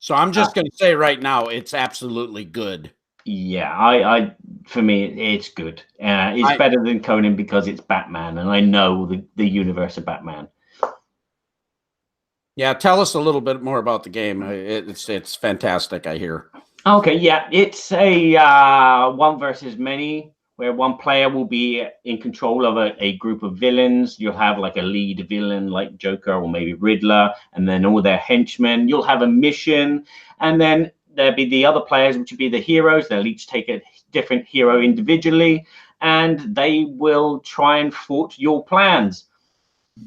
So I'm just going to say right now, it's absolutely good. Yeah, for me, it's good. It's better than Conan because it's Batman, and I know the universe of Batman. Yeah, tell us a little bit more about the game. It's fantastic, I hear. Okay, yeah, it's a one versus many, where one player will be in control of a group of villains. You'll have like a lead villain like Joker or maybe Riddler, and then all their henchmen. You'll have a mission, and then there'll be the other players, which will be the heroes. They'll each take a different hero individually, and they will try and thwart your plans.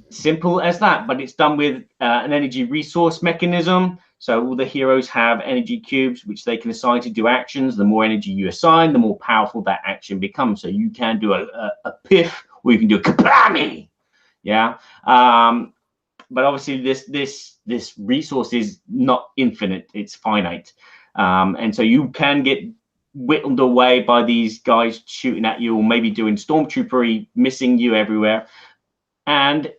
Simple as that, but it's done with an energy resource mechanism. So all the heroes have energy cubes, which they can assign to do actions. The more energy you assign, the more powerful that action becomes. So you can do a piff, or you can do a kablammy. Yeah. But obviously this resource is not infinite. It's finite. And so you can get whittled away by these guys shooting at you, or maybe doing stormtroopery, missing you everywhere. And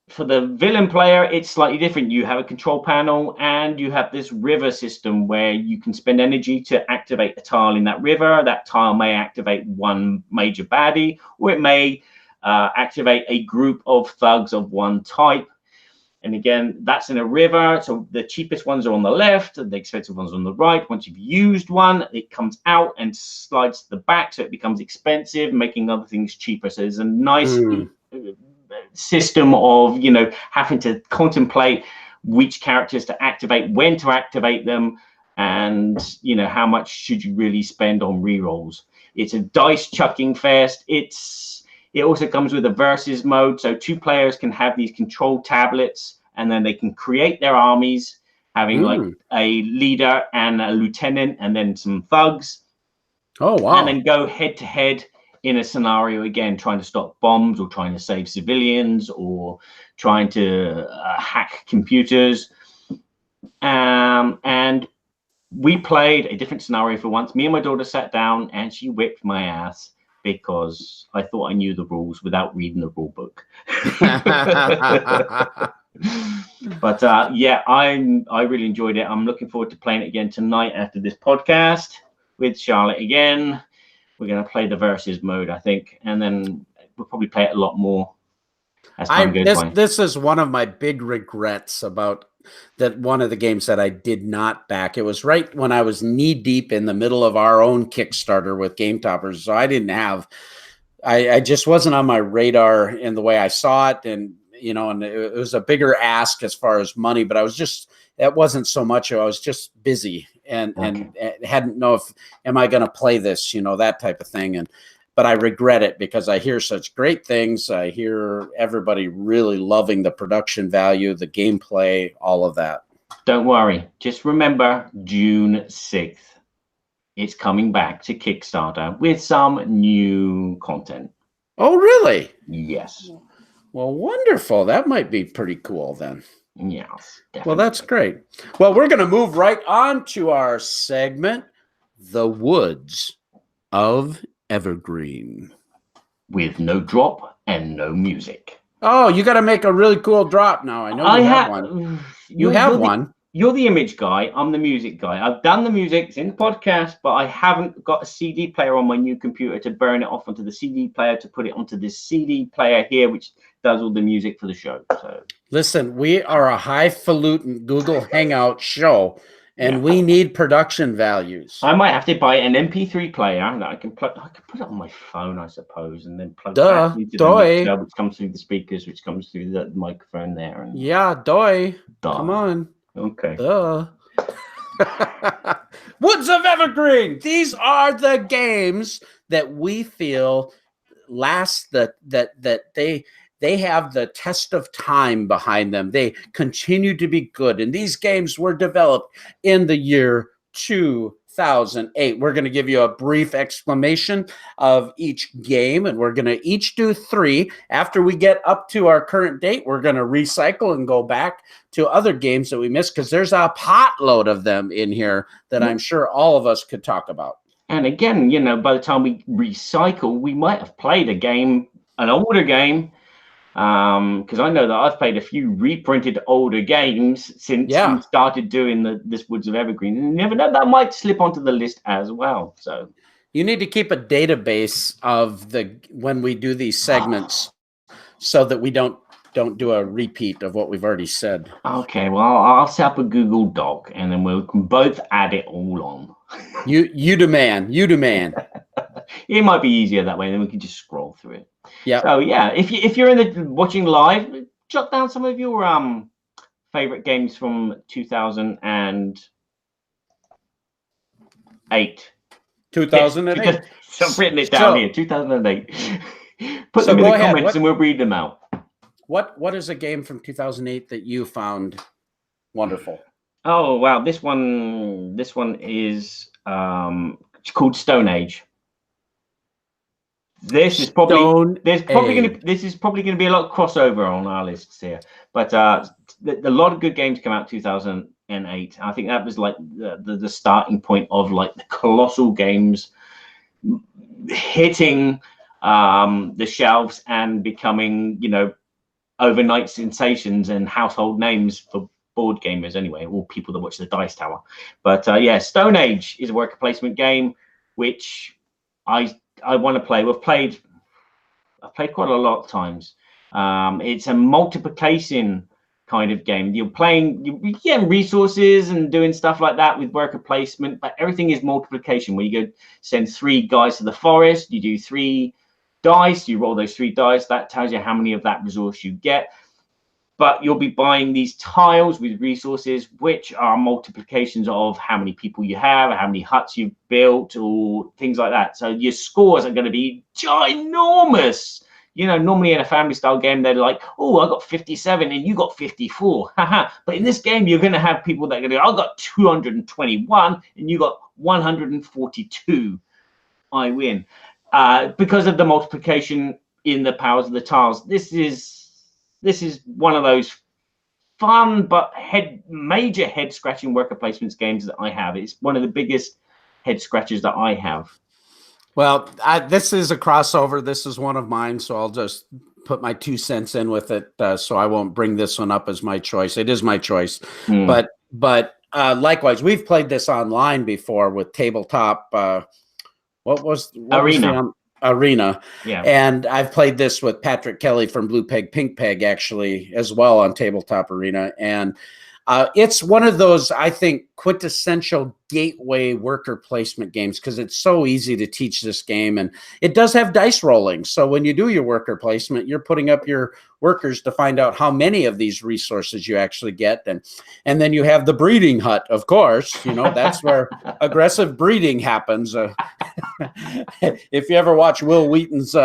for the villain player, it's slightly different. You have a control panel, and you have this river system where you can spend energy to activate a tile in that river. That tile may activate one major baddie, or it may activate a group of thugs of one type. And again, that's in a river. So the cheapest ones are on the left, and the expensive ones on the right. Once you've used one, it comes out and slides to the back, so it becomes expensive, making other things cheaper. So there's a nice system of, you know, having to contemplate which characters to activate, when to activate them, and, you know, how much should you really spend on rerolls. It's a dice chucking fest. It also comes with a versus mode, so 2 players can have these control tablets, and then they can create their armies, having like a leader and a lieutenant, and then some thugs. Oh, wow. And then go head to head in a scenario again, trying to stop bombs or trying to save civilians or trying to hack computers. And we played a different scenario for once. Me and my daughter sat down and she whipped my ass because I thought I knew the rules without reading the rule book. But yeah, I really enjoyed it. I'm looking forward to playing it again tonight after this podcast with Charlotte again. We're going to play the versus mode, I think, and then we'll probably play it a lot more as time goes by. This is one of my big regrets about that. One of the games that I did not back. It was right when I was knee deep in the middle of our own Kickstarter with Game Toppers, so I didn't have. I just wasn't on my radar in the way I saw it, and you know, and it was a bigger ask as far as money, but I was just. It wasn't so much. I was just busy and hadn't know if am I going to play this, you know, that type of thing. But I regret it because I hear such great things. I hear everybody really loving the production value, the gameplay, all of that. Don't worry. Just remember June 6th. It's coming back to Kickstarter with some new content. Oh, really? Yes. Well, wonderful. That might be pretty cool then. Yes, definitely. Well, that's great. Well, we're going to move right on to our segment, The Woods of Evergreen. With no drop and no music. Oh, you got to make a really cool drop now. I know you have one. You have one. You're the image guy. I'm the music guy. I've done the music. It's in the podcast, but I haven't got a CD player on my new computer to burn it off onto the CD player to put it onto this CD player here, which does all the music for the show. So listen, we are a highfalutin Google Hangout show, and we need production values. I might have to buy an MP3 player that I can put it on my phone, I suppose, and then plug that into the mixer, which comes through the speakers, which comes through the microphone there. And Come on. Okay. Woods of Evergreen. These are the games that we feel last that they have the test of time behind them. They continue to be good. And these games were developed in the year 2008. We're going to give you a brief explanation of each game, and we're going to each do 3. After we get up to our current date, we're going to recycle and go back to other games that we missed, because there's a potload of them in here that I'm sure all of us could talk about. And again, you know, by the time we recycle, we might have played a game, an older game, because I know that I've played a few reprinted older games since we started doing this Woods of Evergreen. And you never know, that might slip onto the list as well. So you need to keep a database of when we do these segments so that we don't do a repeat of what we've already said. Okay, well, I'll set up a Google Doc and then we can both add it all on. You demand. It might be easier that way, then we can just scroll through it. Yeah. So yeah, if you're in the watching live, jot down some of your favorite games from 2008. 2008. So I've written it down here. 2008. Put them in the comments and we'll read them out. What is a game from 2008 that you found wonderful? Oh wow, this one is it's called Stone Age. This is probably going to be a lot of crossover on our lists here, but a lot of good games come out 2008. I think that was like the starting point of like the colossal games hitting the shelves and becoming, you know, overnight sensations and household names for board gamers anyway, or people that watch the Dice Tower. But yeah, Stone Age is a worker placement game which I want to play. I've played quite a lot of times. It's a multiplication kind of game. You're getting resources and doing stuff like that with worker placement, but everything is multiplication, where you go send 3 guys to the forest, you do 3 dice. You roll those 3 dice. That tells you how many of that resource you get. But you'll be buying these tiles with resources, which are multiplications of how many people you have, how many huts you've built, or things like that. So your scores are going to be ginormous. You know, normally in a family style game, they're like, oh, I got 57 and you got 54. Haha. But in this game, you're going to have people that are going to go, I got 221 and you got 142. I win. Because of the multiplication in the powers of the tiles. This is one of those fun but major head scratching worker placements games that I have. It's one of the biggest head scratches that I have. Well, this is a crossover. This is one of mine, so I'll just put my 2 cents in with it. So I won't bring this one up as my choice. It is my choice, but likewise, we've played this online before with tabletop. What was Arena? Arena. Yeah. And I've played this with Patrick Kelly from Blue Peg Pink Peg actually as well on Tabletop Arena. And it's one of those, I think, quintessential gateway worker placement games because it's so easy to teach this game. And it does have dice rolling. So when you do your worker placement, you're putting up your workers to find out how many of these resources you actually get. And then you have the breeding hut, of course. You know, that's where aggressive breeding happens. If you ever watch Will Wheaton's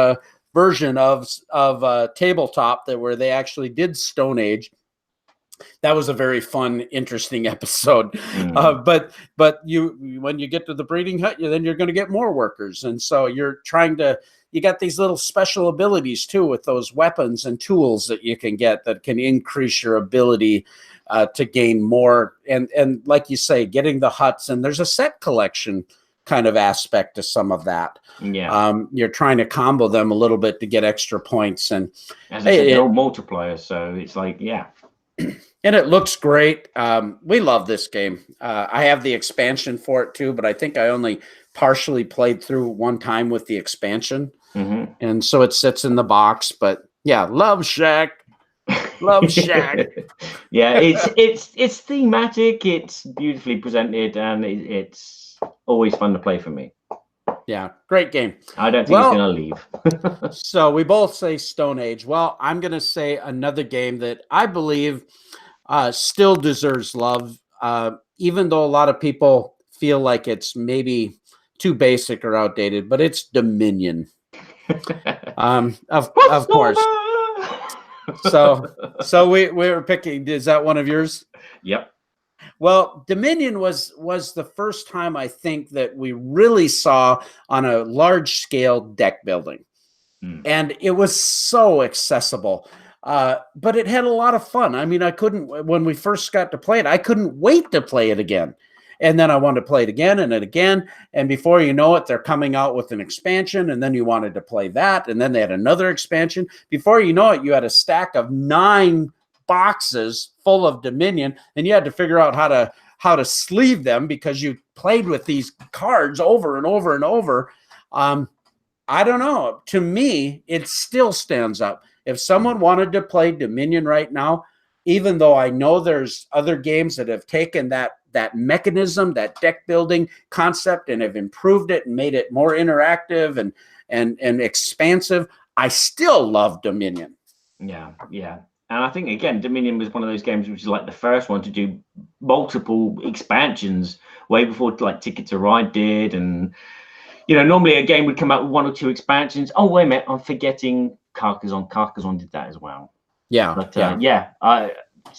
version of Tabletop, where they actually did Stone Age, that was a very fun, interesting episode. But when you get to the breeding hut, then you're going to get more workers. And so you got these little special abilities too with those weapons and tools that you can get that can increase your ability to gain more. And like you say, getting the huts, and there's a set collection kind of aspect to some of that. Yeah. You're trying to combo them a little bit to get extra points. And as I said, they're all multipliers. So it's like, yeah. And it looks great. We love this game. I have the expansion for it too, but I think I only partially played through one time with the expansion. Mm-hmm. And so it sits in the box. But yeah, Love Shack. Love Shack. Yeah, it's thematic. It's beautifully presented, and it's always fun to play for me. Yeah, great game. I don't think it's going to leave. So we both say Stone Age. Well, I'm going to say another game that I believe still deserves love, even though a lot of people feel like it's maybe too basic or outdated, but it's Dominion. Of course. So we were picking. Is that one of yours? Yep. Well, Dominion was the first time I think that we really saw on a large scale deck building. And it was so accessible, but it had a lot of fun. I mean, when we first got to play it, I couldn't wait to play it again. And then I wanted to play it again and again. And before you know it, they're coming out with an expansion, and then you wanted to play that. And then they had another expansion. Before you know it, you had a stack of 9 boxes full of Dominion, and you had to figure out how to sleeve them because you played with these cards over and over and over. I don't know. To me, it still stands up. If someone wanted to play Dominion right now, even though I know there's other games that have taken that mechanism, that deck building concept, and have improved it and made it more interactive and expansive, I still love Dominion. Yeah. And I think, again, Dominion was one of those games which is like the first one to do multiple expansions way before like Ticket to Ride did. And, you know, normally a game would come out with 1 or 2 expansions. Oh, wait a minute, I'm forgetting Carcassonne. Carcassonne did that as well. Yeah. But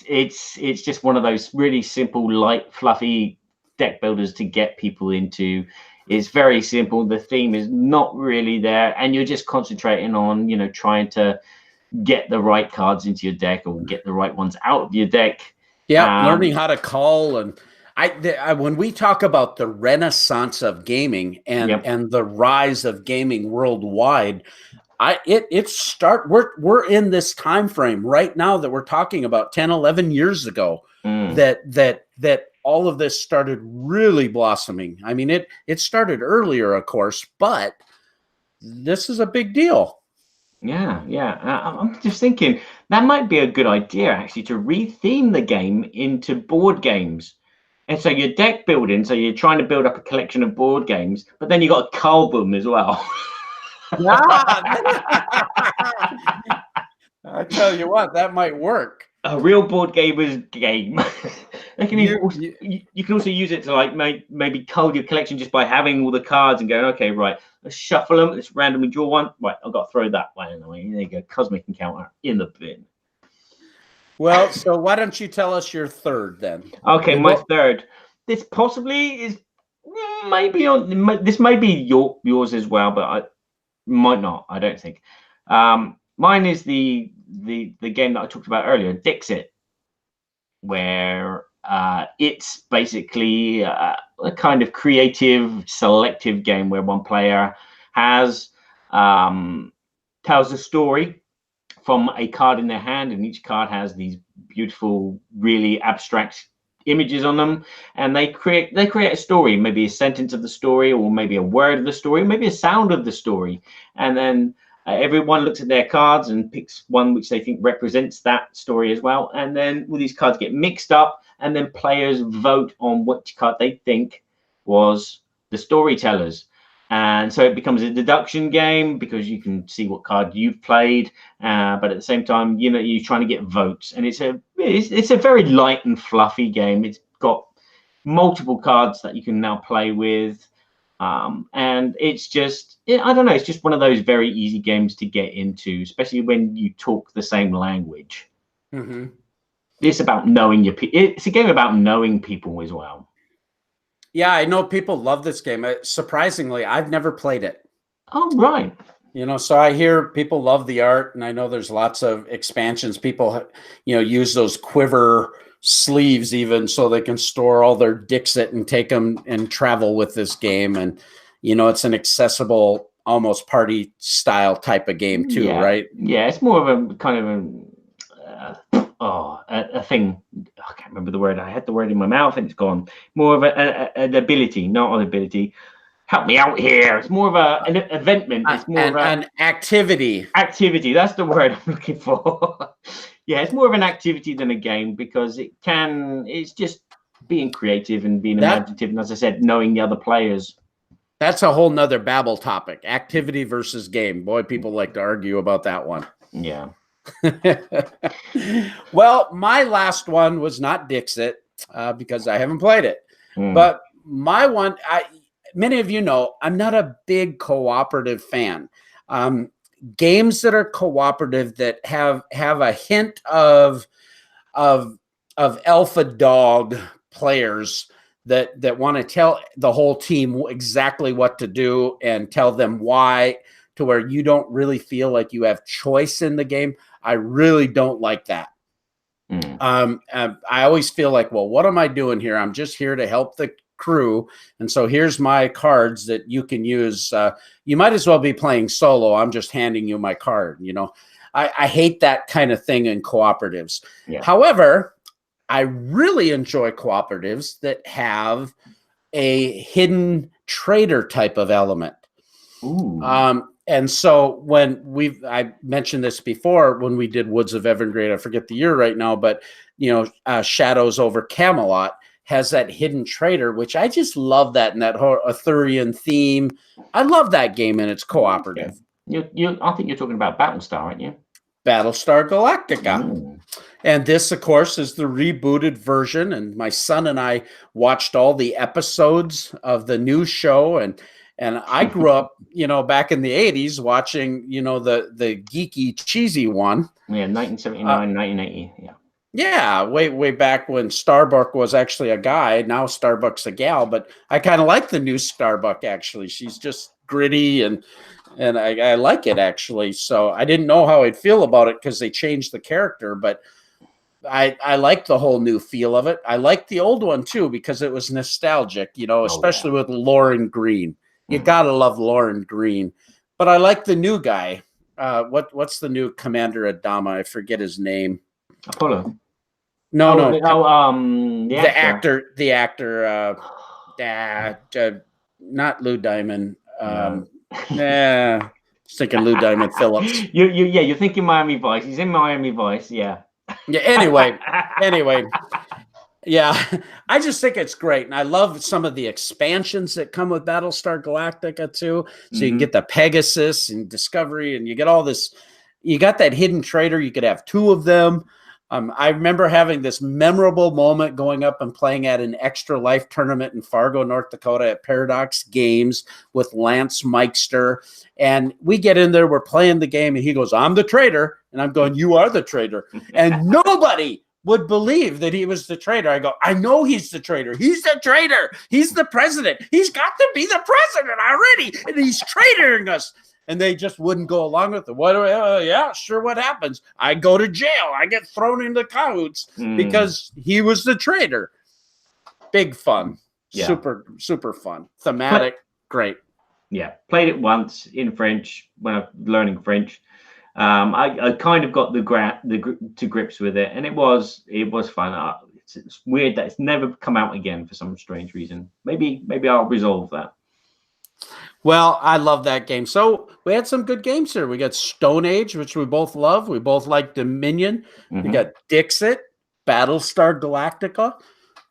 it's just one of those really simple, light, fluffy deck builders to get people into. It's very simple. The theme is not really there. And you're just concentrating on, you know, trying to get the right cards into your deck or get the right ones out of your deck. Yeah, learning how to call. And when we talk about the renaissance of gaming and the rise of gaming worldwide, we're in this time frame right now that we're talking about 10, 11 years ago that all of this started really blossoming. I mean, it started earlier, of course, but this is a big deal. Yeah. I'm just thinking that might be a good idea, actually, to retheme the game into board games. And so you're deck building, so you're trying to build up a collection of board games, but then you got a card boom as well. I tell you what, that might work. A real board gamer's game. You- You can also use it to like maybe cull your collection just by having all the cards and going, okay, right, let's shuffle them, let's randomly draw one. Right, I've got to throw that one away. There you go, cosmic encounter in the bin. Well, so why don't you tell us your third then? Okay, my third. This possibly is maybe on. This may be yours as well, but I might not. I don't think. Mine is the game that I talked about earlier, Dixit, where it's basically a kind of creative, selective game where one player has tells a story from a card in their hand, and each card has these beautiful, really abstract images on them, and they create a story, maybe a sentence of the story, or maybe a word of the story, maybe a sound of the story, and then everyone looks at their cards and picks one which they think represents that story as well, and then all these cards get mixed up, and then players vote on which card they think was the storyteller's. And so it becomes a deduction game because you can see what card you've played, but at the same time, you know, you're trying to get votes. And it's a very light and fluffy game. It's got multiple cards that you can now play with, and it's just, I don't know, it's just one of those very easy games to get into, especially when you talk the same language. Mm-hmm. It's about knowing it's a game about knowing people as well. Yeah, I know people love this game. Surprisingly, I've never played it. Oh, right. You know, so I hear people love the art, and I know there's lots of expansions. People, you know, use those quiver sleeves even so they can store all their Dixit and take them and travel with this game. And, you know, it's an accessible, almost party style type of game too, right? Yeah, it's more of a kind of a thing. I can't remember the word. I had the word in my mouth and it's gone. More of an ability, not an ability. Help me out here. It's more of an eventment. It's more of an activity. Activity. That's the word I'm looking for. Yeah, it's more of an activity than a game because it's just being creative and being imaginative. And as I said, knowing the other players. That's a whole nother Babble topic. Activity versus game. Boy, people like to argue about that one. Yeah. Well, my last one was not Dixit because I haven't played it. But my one, many of you know, I'm not a big cooperative fan. Games that are cooperative that have a hint of alpha dog players that want to tell the whole team exactly what to do and tell them why, to where you don't really feel like you have choice in the game. I really don't like that. I always feel like, well, what am I doing here? I'm just here to help the crew. And so here's my cards that you can use. You might as well be playing solo. I'm just handing you my card. You know, I hate that kind of thing in cooperatives. Yeah. However, I really enjoy cooperatives that have a hidden trader type of element. Ooh. And so I mentioned this before when we did Woods of Evergreen, I forget the year right now, but you know, Shadows over Camelot has that hidden trader, which I just love that, and that whole Arthurian theme. I love that game, and it's cooperative. I think you're talking about Battlestar, aren't you? Battlestar Galactica. And this, of course, is the rebooted version. And my son and I watched all the episodes of the new show, and I grew up, you know, back in the 80s watching, you know, the geeky, cheesy one. Yeah, 1979, 1980. Yeah. Yeah, way back when Starbuck was actually a guy. Now Starbuck's a gal, but I kind of like the new Starbuck, actually. She's just gritty, and I like it, actually. So I didn't know how I'd feel about it because they changed the character, but I like the whole new feel of it. I like the old one, too, because it was nostalgic, you know, especially with Lauren Green. You gotta love Lauren Green. But I like the new guy. What's the new Commander Adama? I forget his name. Apollo. No. The actor. The actor. Not Lou Diamond. Just thinking Lou Diamond Phillips. You're thinking Miami Vice. He's in Miami Vice. Yeah. Yeah. Anyway. Yeah, I just think it's great. And I love some of the expansions that come with Battlestar Galactica too. So you can get the Pegasus and Discovery, and you get all this. You got that hidden trader. You could have two of them. I remember having this memorable moment going up and playing at an Extra Life tournament in Fargo, North Dakota at Paradox Games with Lance Meister. And we get in there, we're playing the game, and he goes, "I'm the trader." And I'm going, "You are the trader." And nobody would believe that he was the traitor. I go, "I know he's the traitor. He's the traitor. He's the president. He's got to be the president already. And he's traitoring us." And they just wouldn't go along with it. What? Yeah, sure. What happens? I go to jail. I get thrown into cahoots because he was the traitor. Big fun. Yeah. Super fun. Thematic. Great. Yeah. Played it once in French when I was learning French. I kind of got to grips with it, and it was fun. It's weird that it's never come out again for some strange reason. Maybe I'll resolve that. Well, I love that game. So we had some good games here. We got Stone Age, which we both love. We both like Dominion. We got Dixit, Battlestar Galactica.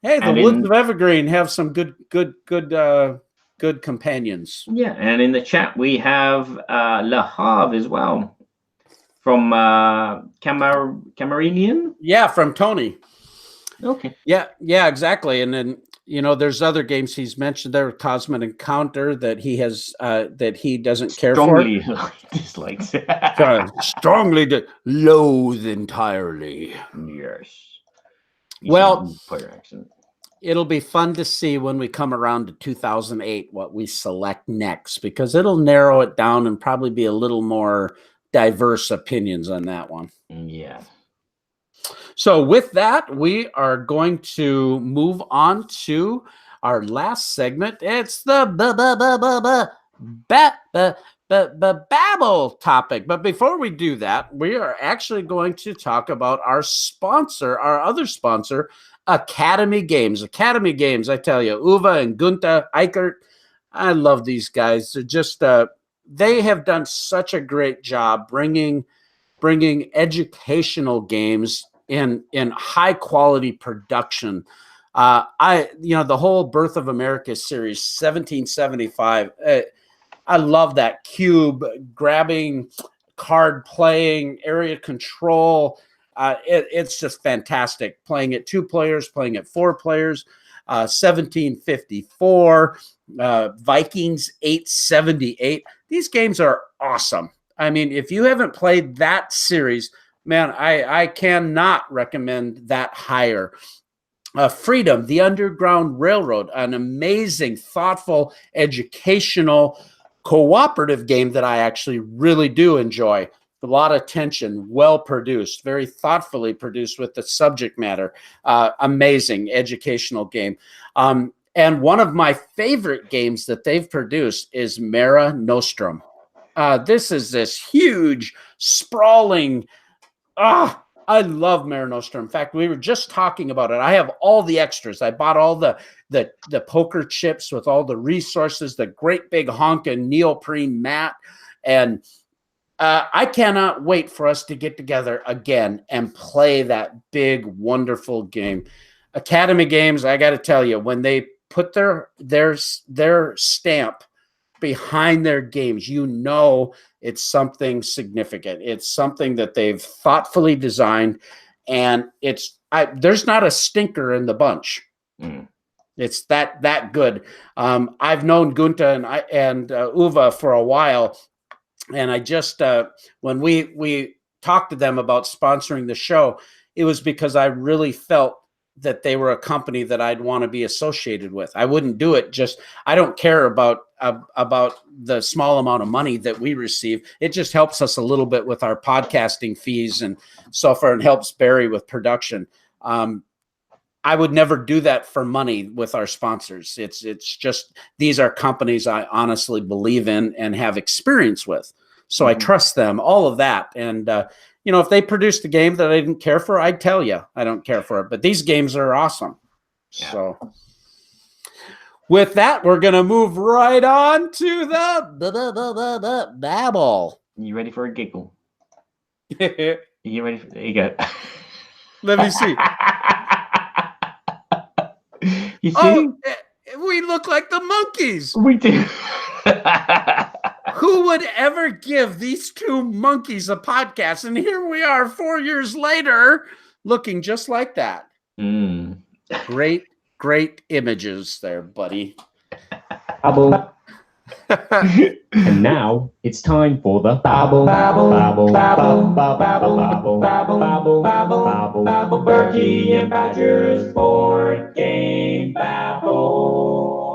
Hey, the Woods of Evergreen have some good companions. Yeah, and in the chat we have Le Havre as well from Camarinian. Yeah, from Tony. Okay. Yeah, exactly. And then there's other games he's mentioned there, Cosmic Encounter, that he has that he doesn't care for. Strongly dislikes. Strongly loathe entirely. Yes. Well, it'll be fun to see when we come around to 2008 what we select next, because it'll narrow it down and probably be a little more diverse opinions on that one. Yeah. So with that, we are going to move on to our last segment. It's the Babble topic. But before we do that, we are actually going to talk about our sponsor, our other sponsor, Academy Games. Academy Games, I tell you, Uwe and Gunther Eichert, I love these guys. They're just, they have done such a great job bringing educational games in high quality production. The whole Birth of America series, 1775. I love that cube grabbing, card playing, area control. It's just fantastic. Playing it 2 players, playing it 4 players. 1754, Vikings 878. These games are awesome. I mean, if you haven't played that series, man, I cannot recommend that higher. Freedom, the Underground Railroad, an amazing, thoughtful, educational, cooperative game that I actually really do enjoy. A lot of tension, well produced, very thoughtfully produced with the subject matter. Amazing educational game. And one of my favorite games that they've produced is Mare Nostrum. This is this huge, sprawling. I love Mare Nostrum. In fact, we were just talking about it. I have all the extras. I bought all the poker chips with all the resources, the great big honkin' neoprene mat, and I cannot wait for us to get together again and play that big, wonderful game. Academy Games, I got to tell you, when they put their stamp behind their games, it's something significant. It's something that they've thoughtfully designed, and there's not a stinker in the bunch. It's that good. I've known Gunther and Uwe for a while, and I just when we talked to them about sponsoring the show, it was because I really felt that they were a company that I'd want to be associated with. I wouldn't do it I don't care about the small amount of money that we receive. It just helps us a little bit with our podcasting fees and so far, and helps Barry with production. I would never do that for money with our sponsors. It's just, these are companies I honestly believe in and have experience with. So I trust them, all of that. And, if they produced a game that I didn't care for, I'd tell you I don't care for it. But these games are awesome. Yeah. So with that, we're going to move right on to the Babble. You ready for a giggle? You ready? There you go. Let me see. You see? Oh, we look like the monkeys. We do. Who would ever give these two monkeys a podcast? And here we are 4 years later, looking just like that. Mm. Great, great images there, buddy. Babble. And now it's time for the Babble, Babble, Babble, Babble, Babble, Babble, Babble, Babble, Babble, Babble, Babble, Berkey and Badger's board game Babble.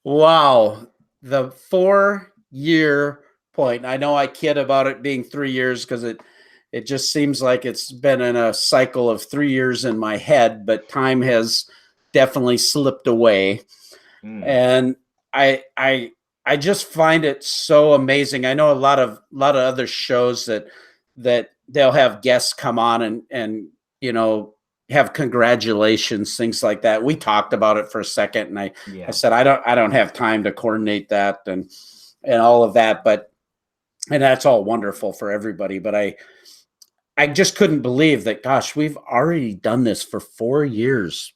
Wow, the 4-year point. I know I kid about it being 3 years because it just seems like it's been in a cycle of 3 years in my head, but time has definitely slipped away. And I just find it so amazing. I know a lot of other shows that they'll have guests come on and you know, have congratulations, things like that. We talked about it for a second, and I said I don't have time to coordinate that and all of that, and that's all wonderful for everybody. But I just couldn't believe that. Gosh, we've already done this for 4 years.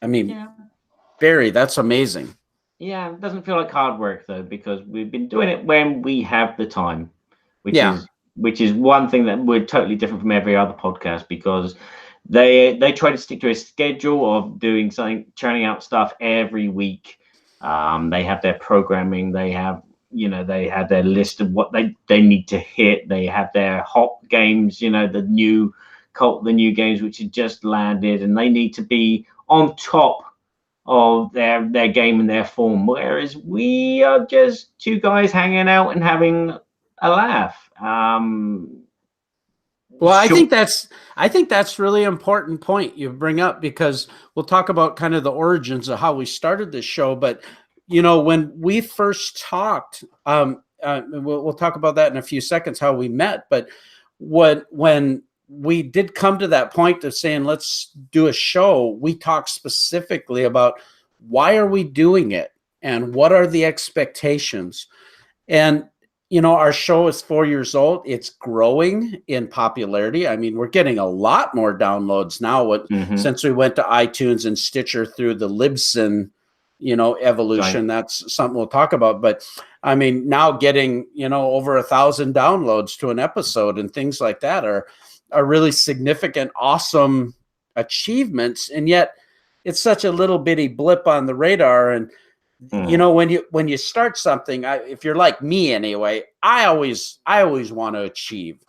I mean, Barry, that's amazing. Yeah, it doesn't feel like hard work though, because we've been doing it when we have the time, which is one thing that we're totally different from every other podcast, because they try to stick to a schedule of doing something, churning out stuff every week. They have their programming, they have their list of what they need to hit. They have their hot games, the new games which have just landed, and they need to be on top of their game and their form, whereas we are just two guys hanging out and having a laugh. Well, I think that's really important point you bring up, because we'll talk about kind of the origins of how we started this show. But when we first talked, we'll talk about that in a few seconds, how we met. But when we did come to that point of saying, let's do a show, we talked specifically about why are we doing it and what are the expectations. And, our show is 4 years old. It's growing in popularity. I mean, we're getting a lot more downloads now since we went to iTunes and Stitcher through the Libsyn, evolution. Right. That's something we'll talk about. But I mean, now getting, over 1,000 downloads to an episode and things like that are really significant, awesome achievements. And yet it's such a little bitty blip on the radar. And, when you start something, if you're like me anyway, I always want to achieve.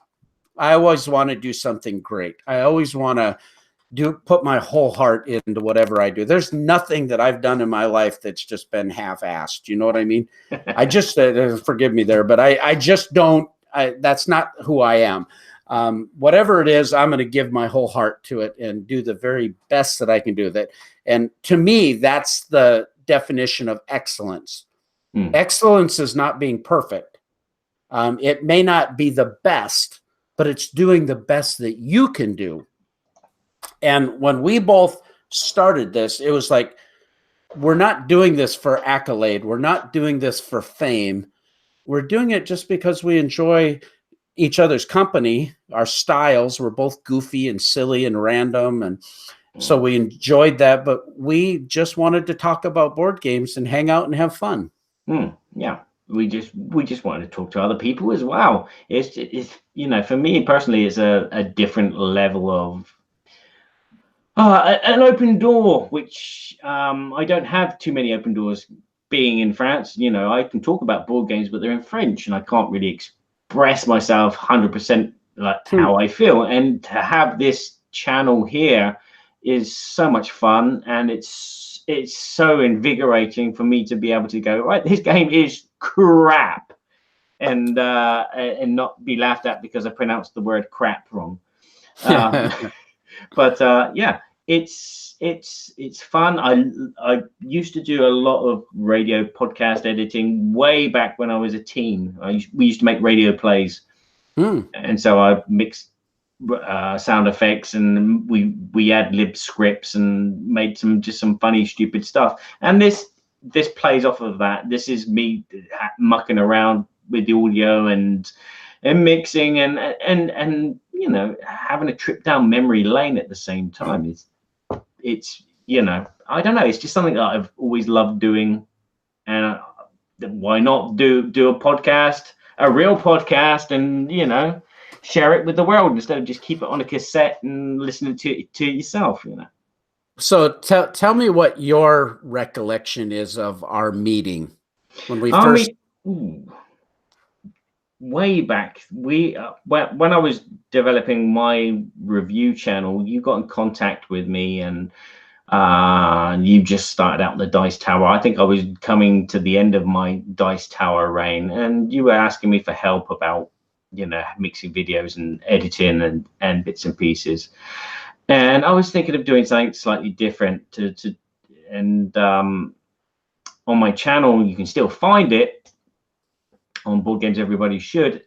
I always want to do something great. I always want to put my whole heart into whatever I do. There's nothing that I've done in my life that's just been half-assed. You know what I mean? I just, forgive me there, but I just don't, that's not who I am. Whatever it is, I'm going to give my whole heart to it and do the very best that I can do that. And to me, that's the definition of excellence. Excellence is not being perfect. It may not be the best, but it's doing the best that you can do. And when we both started this, it was like, we're not doing this for accolade. We're not doing this for fame. We're doing it just because we enjoy each other's company. Our styles were both goofy and silly and random, and so we enjoyed that. But we just wanted to talk about board games and hang out and have fun. Yeah, we just wanted to talk to other people as well. It's for me personally, it's a different level of an open door, which I don't have too many open doors. Being in France, I can talk about board games, but they're in French, and I can't really express myself 100% like how I feel. And to have this channel here is so much fun, and it's so invigorating for me to be able to go, right, this game is crap, and not be laughed at because I pronounced the word crap wrong. But yeah, it's fun. I used to do a lot of radio podcast editing way back when I was a teen. We used to make radio plays, and so I mixed sound effects, and we ad-lib scripts and made some funny stupid stuff. And this plays off of that. This is me mucking around with the audio and mixing and having a trip down memory lane at the same time. it's, you know, I don't know, it's just something that I've always loved doing. And why not do a podcast, a real podcast, and, you know, share it with the world instead of just keep it on a cassette and listening to yourself, you know. So tell me what your recollection is of our meeting when we I first. mean, way back, when I was developing my review channel, you got in contact with me, and you just started out the Dice Tower. I think I was coming to the end of my Dice Tower reign, and you were asking me for help about, you know, mixing videos and editing and bits and pieces. And I was thinking of doing something slightly different and on my channel, you can still find it on Board Games Everybody Should.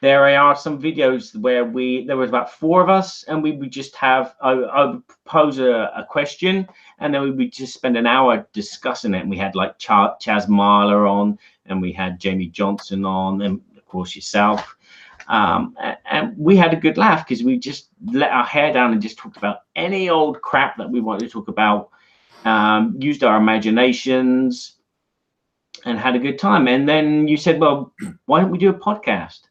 There are some videos where there was about 4 of us, and we would just have, I would pose a question, and then we would just spend an hour discussing it. And we had like Chaz Marler on, and we had Jamie Johnson on, and of course yourself. And we had a good laugh because we just let our hair down and just talked about any old crap that we wanted to talk about, used our imaginations, and had a good time. And then you said, well, why don't we do a podcast?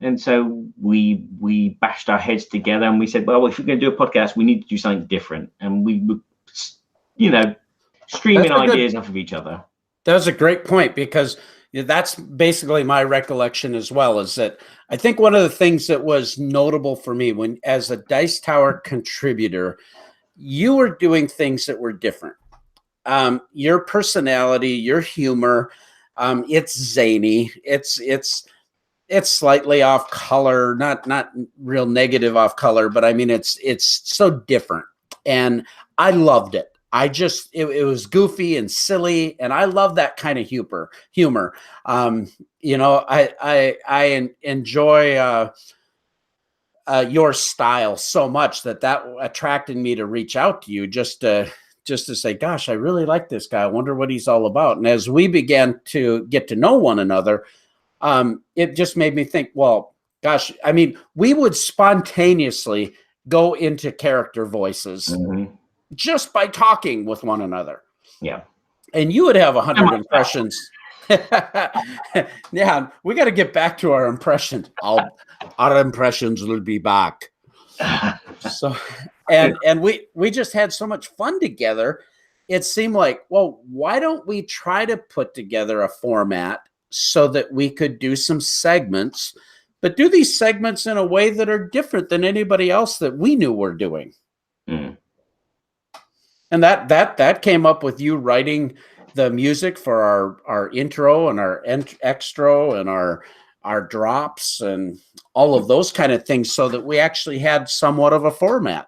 And so we bashed our heads together, and we said, well, if we're going to do a podcast, we need to do something different. And we were, you know, streaming ideas off of each other. That was a great point, because that's basically my recollection as well, is that I think one of the things that was notable for me when, as a Dice Tower contributor, you were doing things that were different. Your personality, your humor, it's zany. It's slightly off color, not real negative off color, but I mean, it's so different. And I loved it. It was goofy and silly, and I love that kind of humor. You know, I enjoy your style so much that attracted me to reach out to you just to say, gosh, I really like this guy. I wonder what he's all about. And as we began to get to know one another, it just made me think, well, gosh, I mean, we would spontaneously go into character voices just by talking with one another. Yeah. And you would have 100 impressions. Yeah, we got to get back to our impressions. Our impressions will be back. So, and we just had so much fun together. It seemed like, well, why don't we try to put together a format so that we could do some segments, but do these segments in a way that are different than anybody else that we knew were doing. And that came up with you writing the music for our intro and our extra and our drops and all of those kind of things, so that we actually had somewhat of a format.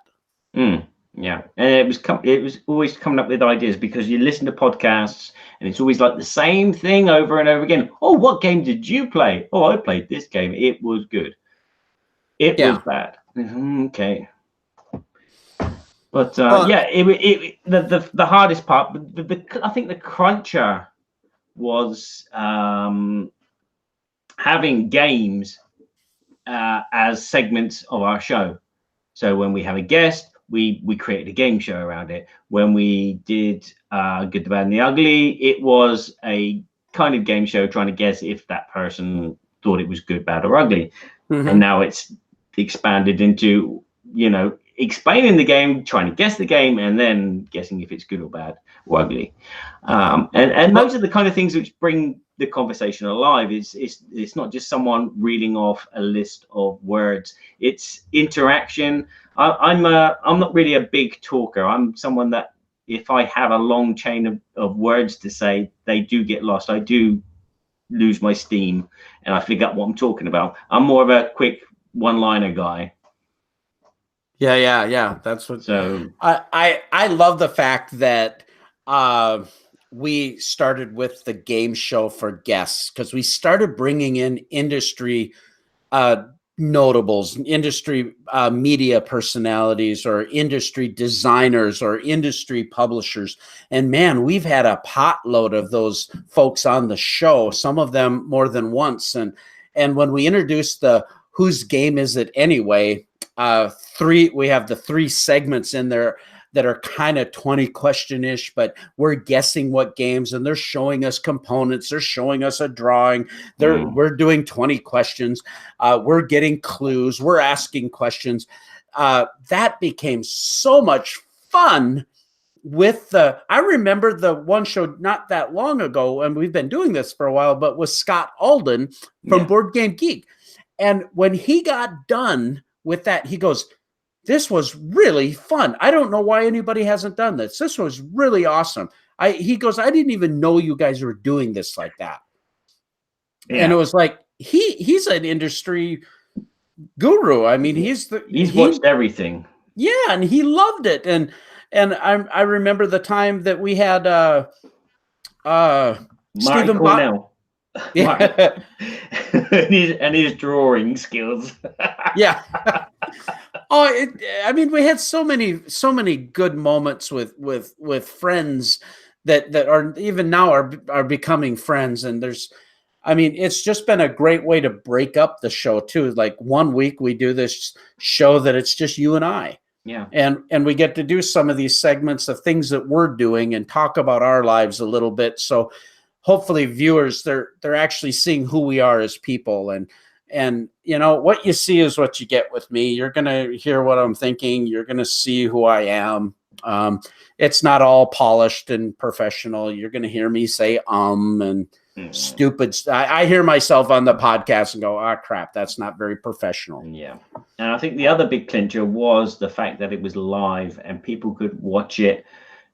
Yeah, and it was always coming up with ideas, because you listen to podcasts and it's always like the same thing over and over again. Oh, what game did you play? Oh, I played this game. It was good. It was bad. Okay. But yeah, the hardest part, I think the cruncher was having games as segments of our show. So when we have a guest, we created a game show around it. When we did Good, the Bad, and the Ugly, it was a kind of game show trying to guess if that person thought it was good, bad, or ugly. And now it's expanded into, you know, explaining the game, trying to guess the game, and then guessing if it's good or bad or ugly. And those are the kind of things which bring the conversation alive. It's not just someone reading off a list of words. It's interaction. I'm not really a big talker. I'm someone that, if I have a long chain of words to say, they do get lost. I do lose my steam and I forget what I'm talking about. I'm more of a quick one-liner guy. Yeah. That's what. So I love the fact that we started with the game show for guests, because we started bringing in industry notables, industry media personalities, or industry designers, or industry publishers. And man, we've had a potload of those folks on the show, some of them more than once. And when we introduced the Whose Game Is It Anyway, we have the 3 segments in there that are kind of 20 question-ish, but we're guessing what games, and they're showing us components. They're showing us a drawing. We're doing 20 questions. We're getting clues. We're asking questions. That became so much fun. I remember the one show not that long ago, and we've been doing this for a while, but with Scott Alden from Board Game Geek. And when he got done with that, he goes, "This was really fun. I don't know why anybody hasn't done this. This was really awesome." He goes, "I didn't even know you guys were doing this like that." Yeah. And it was like, he's an industry guru. I mean, he's watched everything. Yeah, and he loved it. And I remember the time that we had Stephen Cornell. Yeah. and his drawing skills. Yeah. I mean, we had so many good moments with friends that are even now are becoming friends. And it's just been a great way to break up the show too. Like one week we do this show that it's just you and I. Yeah. And we get to do some of these segments of things that we're doing and talk about our lives a little bit. So hopefully viewers, they're actually seeing who we are as people. And what you see is what you get with me. You're going to hear what I'm thinking. You're going to see who I am. It's not all polished and professional. You're going to hear me say and stupid. I hear myself on the podcast and go, "Ah, crap, that's not very professional." Yeah. And I think the other big clincher was the fact that it was live and people could watch it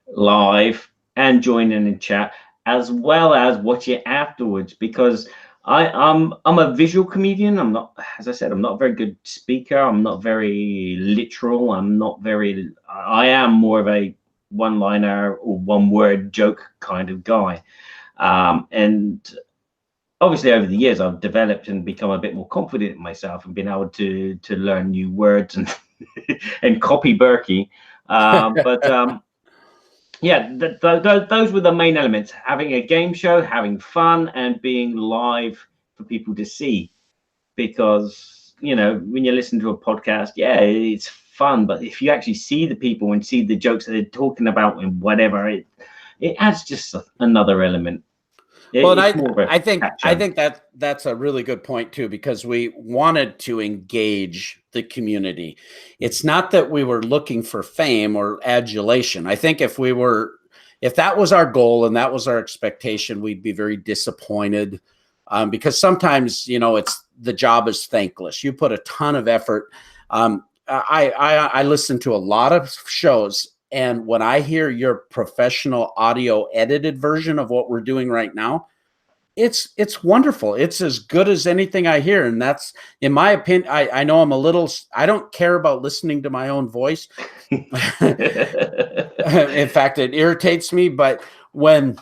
live and join in chat, as well as watch it afterwards, because I'm a visual comedian. I'm not, as I said, I'm not a very good speaker. I'm not very literal. I am more of a one-liner or one-word joke kind of guy. And obviously over the years, I've developed and become a bit more confident in myself and been able to learn new words and and copy Berkey. Yeah, those were the main elements: having a game show, having fun, and being live for people to see. Because, when you listen to a podcast, yeah, it's fun, but if you actually see the people and see the jokes that they're talking about and whatever, it adds just another element. Well, and I think that's a really good point too, because we wanted to engage the community. It's not that we were looking for fame or adulation. I think if that was our goal and that was our expectation, we'd be very disappointed, because sometimes, it's the job is thankless. You put a ton of effort. I listen to a lot of shows, and when I hear your professional audio edited version of what we're doing right now, it's wonderful. It's as good as anything I hear. And that's, in my opinion, I know I don't care about listening to my own voice. In fact, it irritates me. But when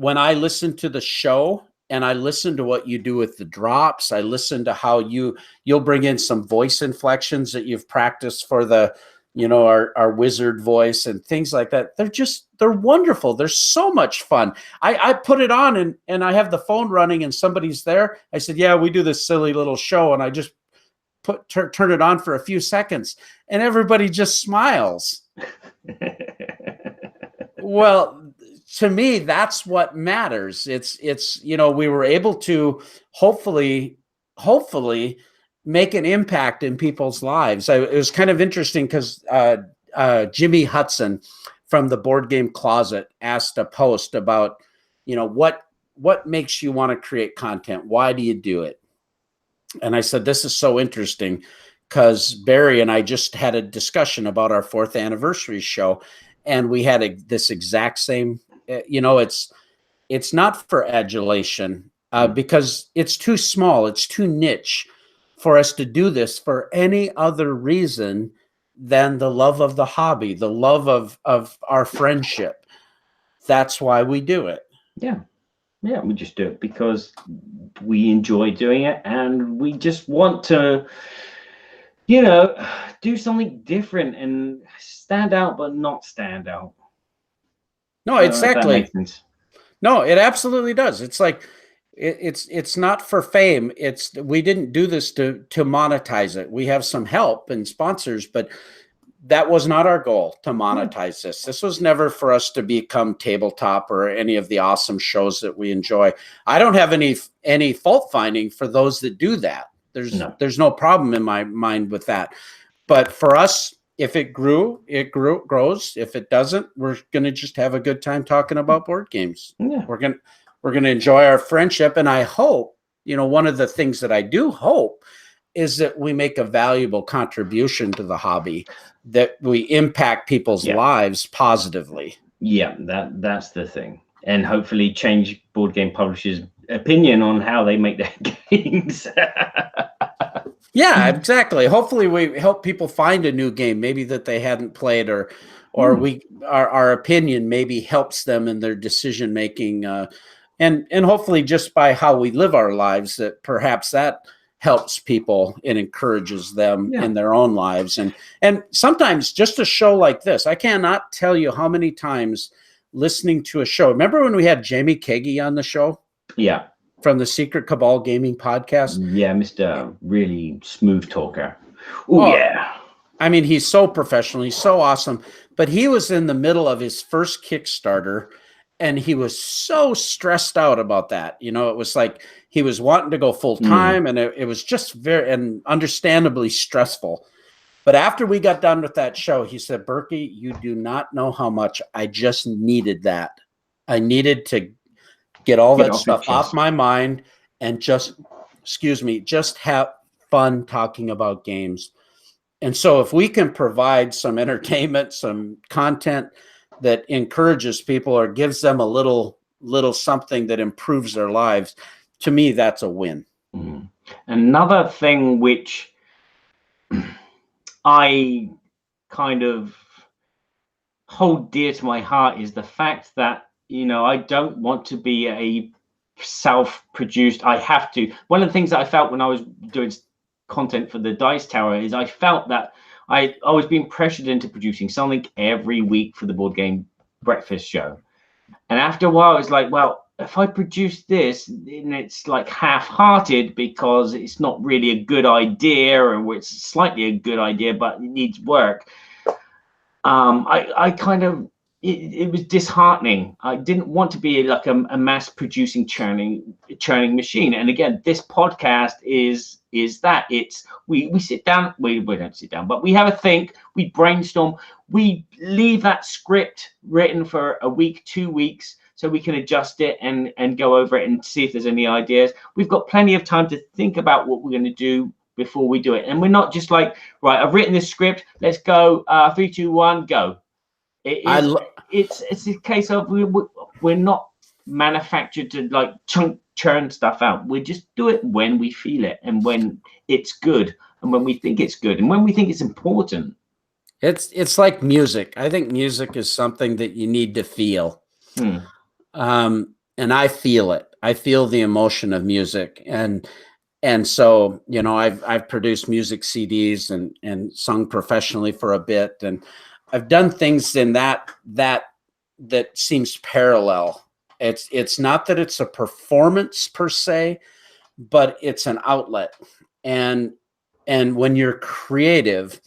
I listen to the show and I listen to what you do with the drops, I listen to how you'll bring in some voice inflections that you've practiced for the, our wizard voice and things like that. They're wonderful. They're so much fun. I put it on and I have the phone running and somebody's there. I said, "Yeah, we do this silly little show." And I just turn it on for a few seconds and everybody just smiles. Well, to me, that's what matters. It's we were able to hopefully make an impact in people's lives. It was kind of interesting because Jimmy Hudson from the Board Game Closet asked a post about, what makes you want to create content? Why do you do it? And I said, this is so interesting because Barry and I just had a discussion about our 4th anniversary show, and we had this exact same, it's not for adulation because it's too small, it's too niche for us to do this for any other reason than the love of the hobby, the love of our friendship. That's why we do it. Yeah, we just do it because we enjoy doing it, and we just want to, do something different and stand out, but not stand out. No, exactly. No, it absolutely does. It's like, it's not for fame. We didn't do this to monetize it. We have some help and sponsors, but that was not our goal to monetize this. This was never for us to become tabletop or any of the awesome shows that we enjoy. I don't have any fault finding for those that do that. There's no problem in my mind with that. But for us, if it grows. If it doesn't, we're going to just have a good time talking about board games. Yeah. We're going to enjoy our friendship. And I hope, one of the things that I do hope is that we make a valuable contribution to the hobby, that we impact people's lives positively. Yeah, that's the thing. And hopefully change board game publishers' opinion on how they make their games. Yeah, exactly. Hopefully we help people find a new game, maybe that they hadn't played, or our opinion maybe helps them in their decision making, and hopefully just by how we live our lives, that perhaps that helps people and encourages them in their own lives. And sometimes just a show like this, I cannot tell you how many times listening to a show. Remember when we had Jamie Kagi on the show? Yeah. From the Secret Cabal Gaming podcast? Yeah, Mr. Really smooth talker. Oh, yeah. I mean, he's so professional. He's so awesome. But he was in the middle of his first Kickstarter, and he was so stressed out about that. It was like he was wanting to go full time, and it was just and understandably stressful. But after we got done with that show, he said, Berkey, you do not know how much I just needed that. I needed to get all that stuff off my mind and just have fun talking about games. And so if we can provide some entertainment, some content that encourages people or gives them a little something that improves their lives, to me, that's a win. Mm. Another thing which I kind of hold dear to my heart is the fact that, I don't want to be a self-produced. I have to. One of the things that I felt when I was doing content for the Dice Tower is I felt that I was being pressured into producing something every week for the Board Game Breakfast show. And after a while, it's like, well, if I produce this, then it's like half-hearted because it's not really a good idea, or it's slightly a good idea, but it needs work. I kind of, it was disheartening. I didn't want to be like a mass producing churning machine. And again, this podcast is that it's we sit down, we don't sit down, but we have a think, we brainstorm, we leave that script written for a week, 2 weeks, so we can adjust it and go over it and see if there's any ideas. We've got plenty of time to think about what we're going to do before we do it. And we're not just like, right, I've written this script, let's go, 3, 2, 1, go. It's a case of we're not manufactured to like churn stuff out. We just do it when we feel it, and when it's good, and when we think it's good, and when we think it's important. It's like music. I think music is something that you need to feel. And I feel it. I feel the emotion of music, and so I've produced music CDs and sung professionally for a bit, and I've done things in that seems parallel. It's not that it's a performance per se, but it's an outlet. And when you're creative,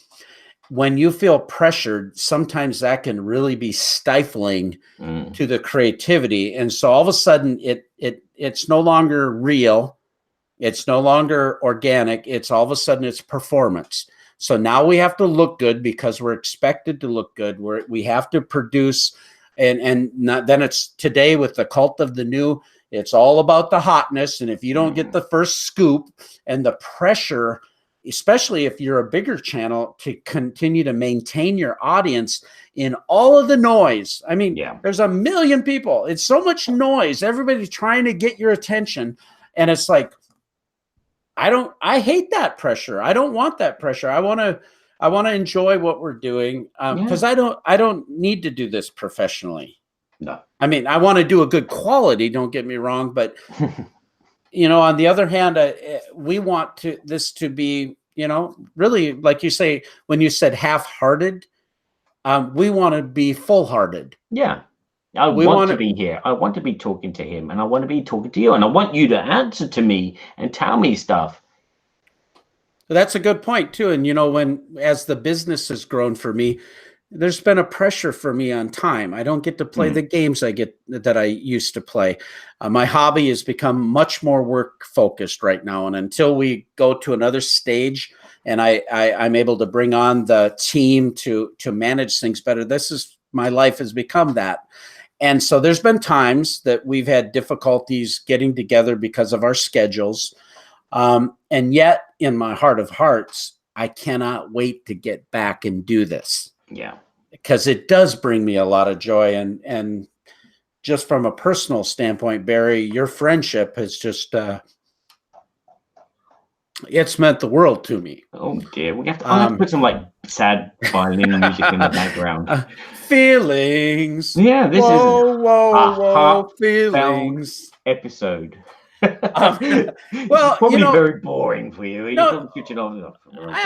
when you feel pressured, sometimes that can really be stifling to the creativity. And so all of a sudden it's no longer real. It's no longer organic. It's all of a sudden it's performance. So now we have to look good because we're expected to look good. We have to produce, and not, then it's today with the cult of the new, it's all about the hotness. And if you don't get the first scoop and the pressure, especially if you're a bigger channel, to continue to maintain your audience in all of the noise. I mean, there's a million people. It's so much noise. Everybody's trying to get your attention. And it's like, I hate that pressure. I don't want that pressure. I want to enjoy what we're doing, because I don't need to do this professionally. No. I mean, I want to do a good quality, don't get me wrong, but on the other hand, we want this to be, really, like you say, when you said half-hearted, we want to be full-hearted. Yeah. I want to be here. I want to be talking to him, and I want to be talking to you, and I want you to answer to me and tell me stuff. That's a good point too. And as the business has grown for me, there's been a pressure for me on time. I don't get to play the games that I used to play. My hobby has become much more work focused right now. And until we go to another stage and I'm able to bring on the team to manage things better, my life has become that. And so there's been times that we've had difficulties getting together because of our schedules. And yet in my heart of hearts, I cannot wait to get back and do this. Yeah. Because it does bring me a lot of joy. And just from a personal standpoint, Barry, your friendship has just, it's meant the world to me. Oh dear. I'm gonna have to put some like sad violin music in the background. Feelings. Yeah, this is whoa, feelings episode. Well, probably very boring for you. You probably switch it on.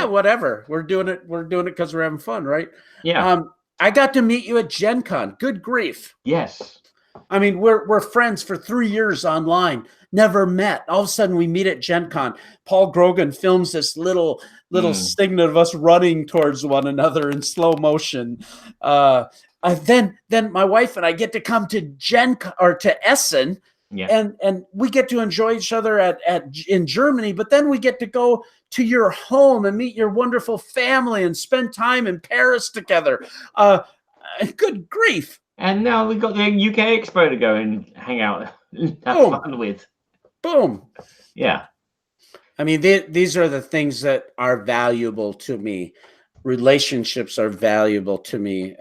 Whatever. We're doing it because we're having fun, right? Yeah. I got to meet you at Gen Con. Good grief. Yes. I mean, we're friends for 3 years online. Never met. All of a sudden, we meet at Gen Con. Paul Grogan films this little segment of us running towards one another in slow motion. Then my wife and I get to come to to Essen. Yeah. And we get to enjoy each other in Germany, but then we get to go to your home and meet your wonderful family and spend time in Paris together. Good grief. And now we've got the UK Expo to go and hang out and have fun with. Boom. Yeah. I mean, these are the things that are valuable to me. Relationships are valuable to me.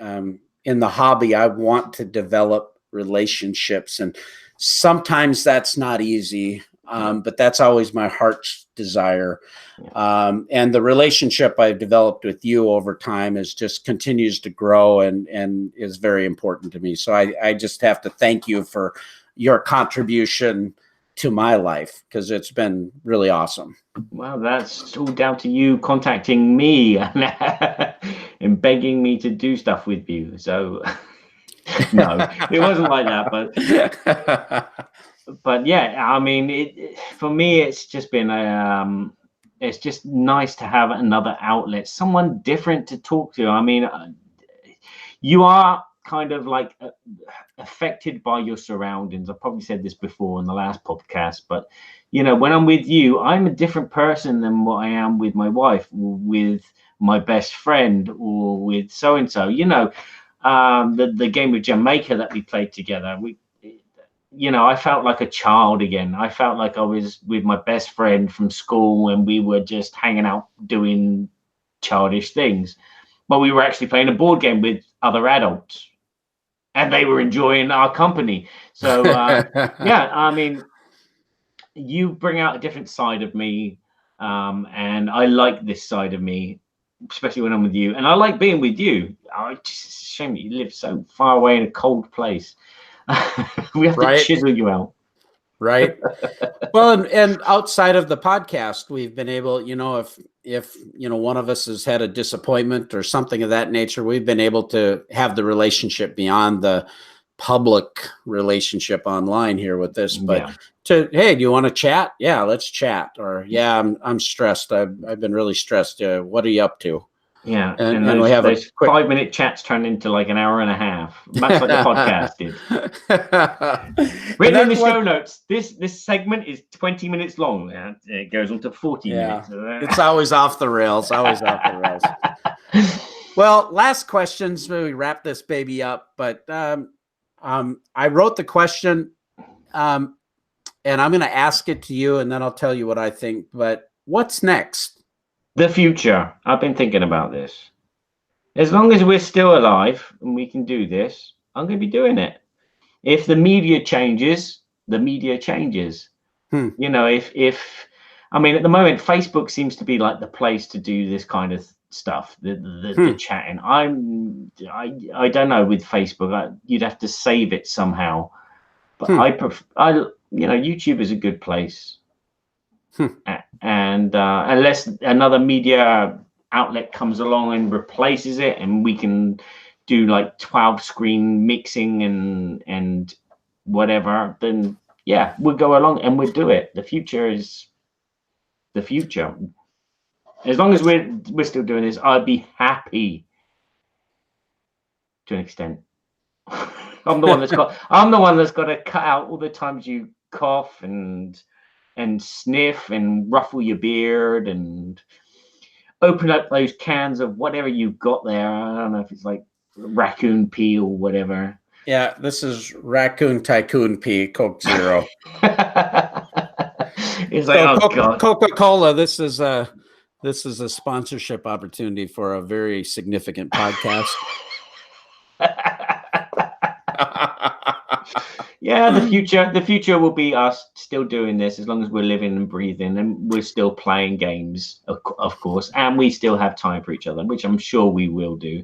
In the hobby, I want to develop relationships, and sometimes that's not easy, but that's always my heart's desire. And the relationship I've developed with you over time continues to grow and is very important to me. So I just have to thank you for your contribution to my life, because it's been really awesome. Well, that's all down to you contacting me and begging me to do stuff with you. So no, it wasn't like that, but yeah, I mean, for me, it's just been it's just nice to have another outlet, someone different to talk to. I mean, you are kind of like affected by your surroundings. I probably said this before in the last podcast, but when I'm with you, I'm a different person than what I am with my wife, or with my best friend, or with so and so. The game of Jamaica that we played together, I felt like a child again. I felt like I was with my best friend from school and we were just hanging out doing childish things, but we were actually playing a board game with other adults and they were enjoying our company. So yeah, I mean, you bring out a different side of me, and I like this side of me, especially when I'm with you, and I like being with you. It's a shame that you live so far away in a cold place. We have to chisel you out. Right. Well, and outside of the podcast, we've been able, if one of us has had a disappointment or something of that nature, we've been able to have the relationship beyond the public relationship online here with this. But hey, do you want to chat? Yeah, let's chat. Or yeah, I'm stressed. I've been really stressed. What are you up to? Yeah, and we have those 5-minute chats turned into like an hour and a half, much like the podcast did. Written in the show notes, this segment is 20 minutes long. It goes on to 40 minutes. It's always off the rails. Always off the rails. Well, last questions. We wrap this baby up, but I wrote the question, and I'm going to ask it to you, and then I'll tell you what I think. But what's next? The future. I've been thinking about this. As long as we're still alive and we can do this, I'm going to be doing it. If the media changes, the media changes. If I mean, at the moment, Facebook seems to be like the place to do this kind of stuff, the chatting. I don't know with Facebook. You'd have to save it somehow. But YouTube is a good place. And unless another media outlet comes along and replaces it, and we can do like 12 screen mixing and whatever, then yeah, we'll go along and we'll do it. The future is the future. As long as we're still doing this, I'd be happy to an extent. I'm the one that's got to cut out all the times you cough and sniff and ruffle your beard and open up those cans of whatever you've got there. I don't know if it's like raccoon pee or whatever. Yeah, this is Raccoon Tycoon P, Coke Zero. It's like, oh God. Coca-Cola, this is a sponsorship opportunity for a very significant podcast. Yeah, the future will be us still doing this as long as we're living and breathing and we're still playing games, of course, and we still have time for each other, which I'm sure we will do.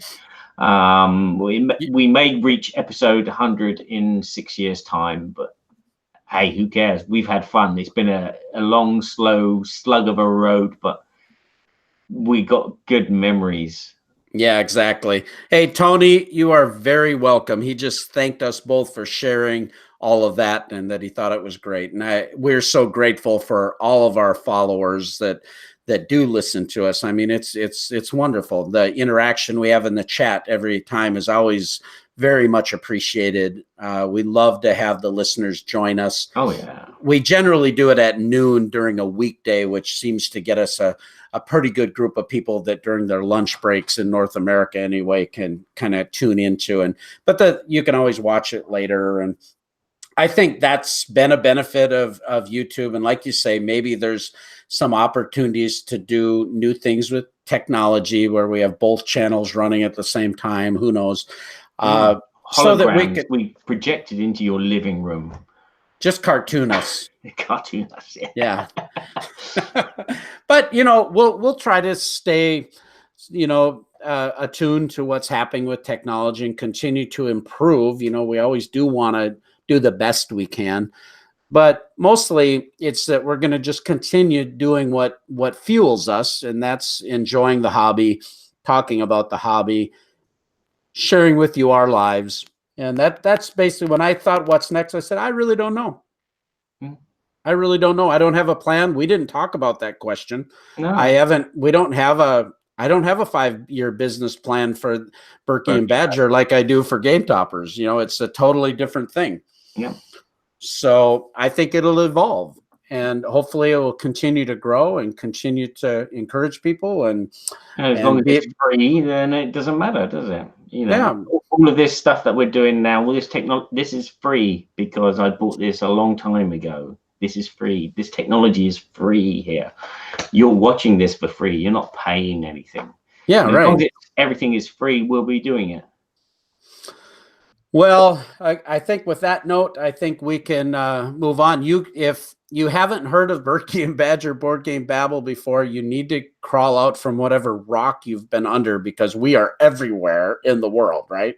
We may reach episode 100 in 6 years' time, but hey, who cares? We've had fun. It's been a long, slow slug of a road, but we got good memories. Yeah, exactly. Hey, Tony, you are very welcome. He just thanked us both for sharing all of that and that he thought it was great. And we're so grateful for all of our followers that do listen to us. I mean, it's wonderful. The interaction we have in the chat every time is always very much appreciated. We love to have the listeners join us. Oh, yeah. We generally do it at noon during a weekday, which seems to get us a pretty good group of people that during their lunch breaks in North America anyway can kind of tune into. But you can always watch it later. And I think that's been a benefit of YouTube. And like you say, maybe there's some opportunities to do new things with technology where we have both channels running at the same time. Who knows? So that we projected into your living room. Just cartoon us. Cartoon us, yeah. But we'll try to stay, attuned to what's happening with technology and continue to improve. We always do want to do the best we can, but mostly it's that we're going to just continue doing what fuels us, and that's enjoying the hobby, talking about the hobby, sharing with you our lives. And that's basically when I thought, what's next? I said, I really don't know. I really don't know. I don't have a plan. We didn't talk about that question. No. I don't have a 5-year business plan for Berkey and Badger like I do for Game Toppers. It's a totally different thing. Yeah. So I think it'll evolve, and hopefully it will continue to grow and continue to encourage people. And as long as it's free, then it doesn't matter, does it? Yeah. All of this stuff that we're doing now, this is free because I bought this a long time ago. This is free. This technology is free here. You're watching this for free. You're not paying anything. Yeah, right. As long as everything is free, we'll be doing it. Well, I think with that note, I think we can move on. If you haven't heard of Berkey and Badger Board Game Babble before, you need to crawl out from whatever rock you've been under, because we are everywhere in the world, right?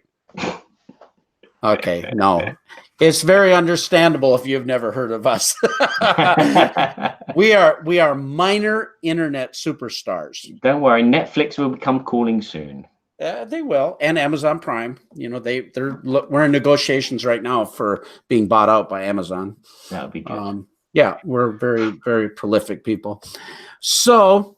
Okay, no. It's very understandable if you've never heard of us. We are minor internet superstars. Don't worry, Netflix will become calling soon. They will, and Amazon Prime. We're in negotiations right now for being bought out by Amazon. That would be good. Yeah, we're very, very prolific people. So,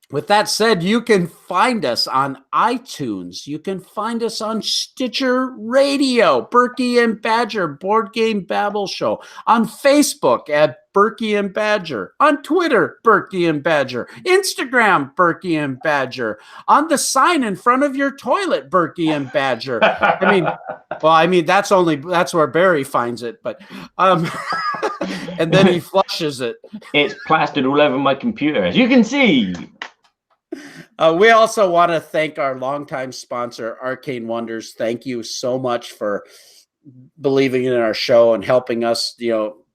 with that said, you can find us on iTunes. You can find us on Stitcher Radio, Berkey and Badger Board Game Babble Show, on Facebook at Berkey and Badger, on Twitter, Berkey and Badger, Instagram, Berkey and Badger, on the sign in front of your toilet, Berkey and Badger. That's where Barry finds it, but and then he flushes it. It's plastered all over my computer, as you can see. We also want to thank our longtime sponsor, Arcane Wonders. Thank you so much for believing in our show and helping us,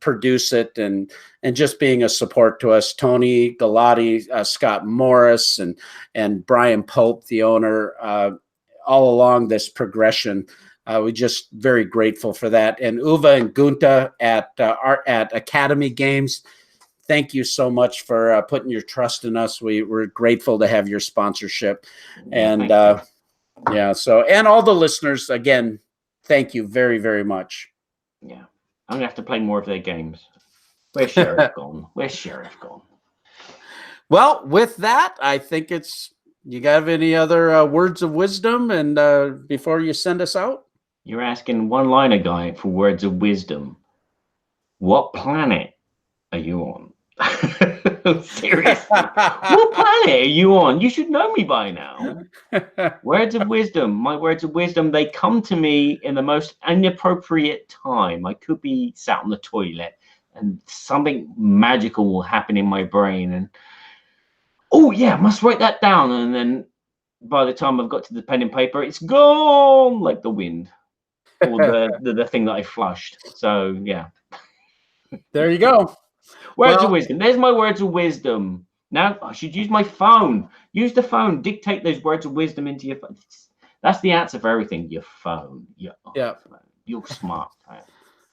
produce it and just being a support to us. Tony Galati, Scott Morris, and Brian Pope, the owner, all along this progression. We're just very grateful for that. And Uwe and Gunta at Academy Games, thank you so much for putting your trust in us. We're grateful to have your sponsorship. And and all the listeners, again, thank you very, very much. Yeah. I'm going to have to play more of their games. Where's Sheriff gone? Where's Sheriff gone? Well, with that, I think you got any other words of wisdom and before you send us out? You're asking one-liner guy for words of wisdom. What planet are you on? Seriously. What planet are you on? You should know me by now. Words of wisdom. My words of wisdom, they come to me in the most inappropriate time. I could be sat on the toilet and something magical will happen in my brain. And, oh, yeah, I must write that down. And then by the time I've got to the pen and paper, it's gone like the wind or the thing that I flushed. So, yeah. There you go. Words of wisdom. There's my words of wisdom. Now I should use my phone. Use the phone. Dictate those words of wisdom into your phone. That's the answer for everything. Your phone. Phone. You're smart.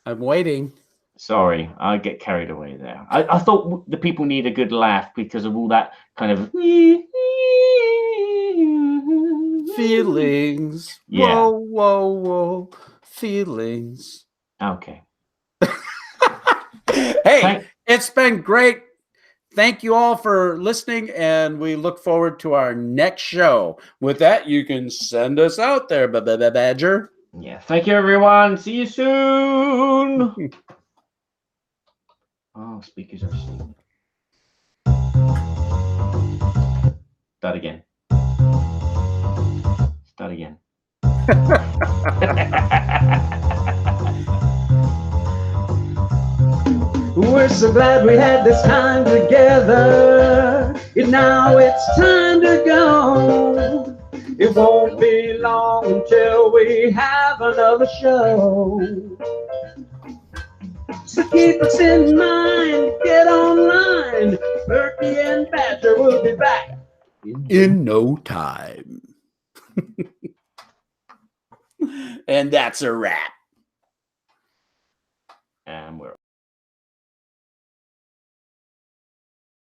I'm waiting. Sorry, I get carried away there. I thought the people need a good laugh because of all that kind of feelings. Yeah. Whoa, whoa, whoa. Feelings. Okay. Hey, it's been great. Thank you all for listening, and we look forward to our next show. With that, you can send us out there, Badger. Yeah, thank you, everyone. See you soon. Oh, speakers are asleep. Start again. Start again. We're so glad we had this time together. And now it's time to go. It won't be long until we have another show. So keep us in mind, get online. Berkey and Badger will be back in no time. And that's a wrap. And we're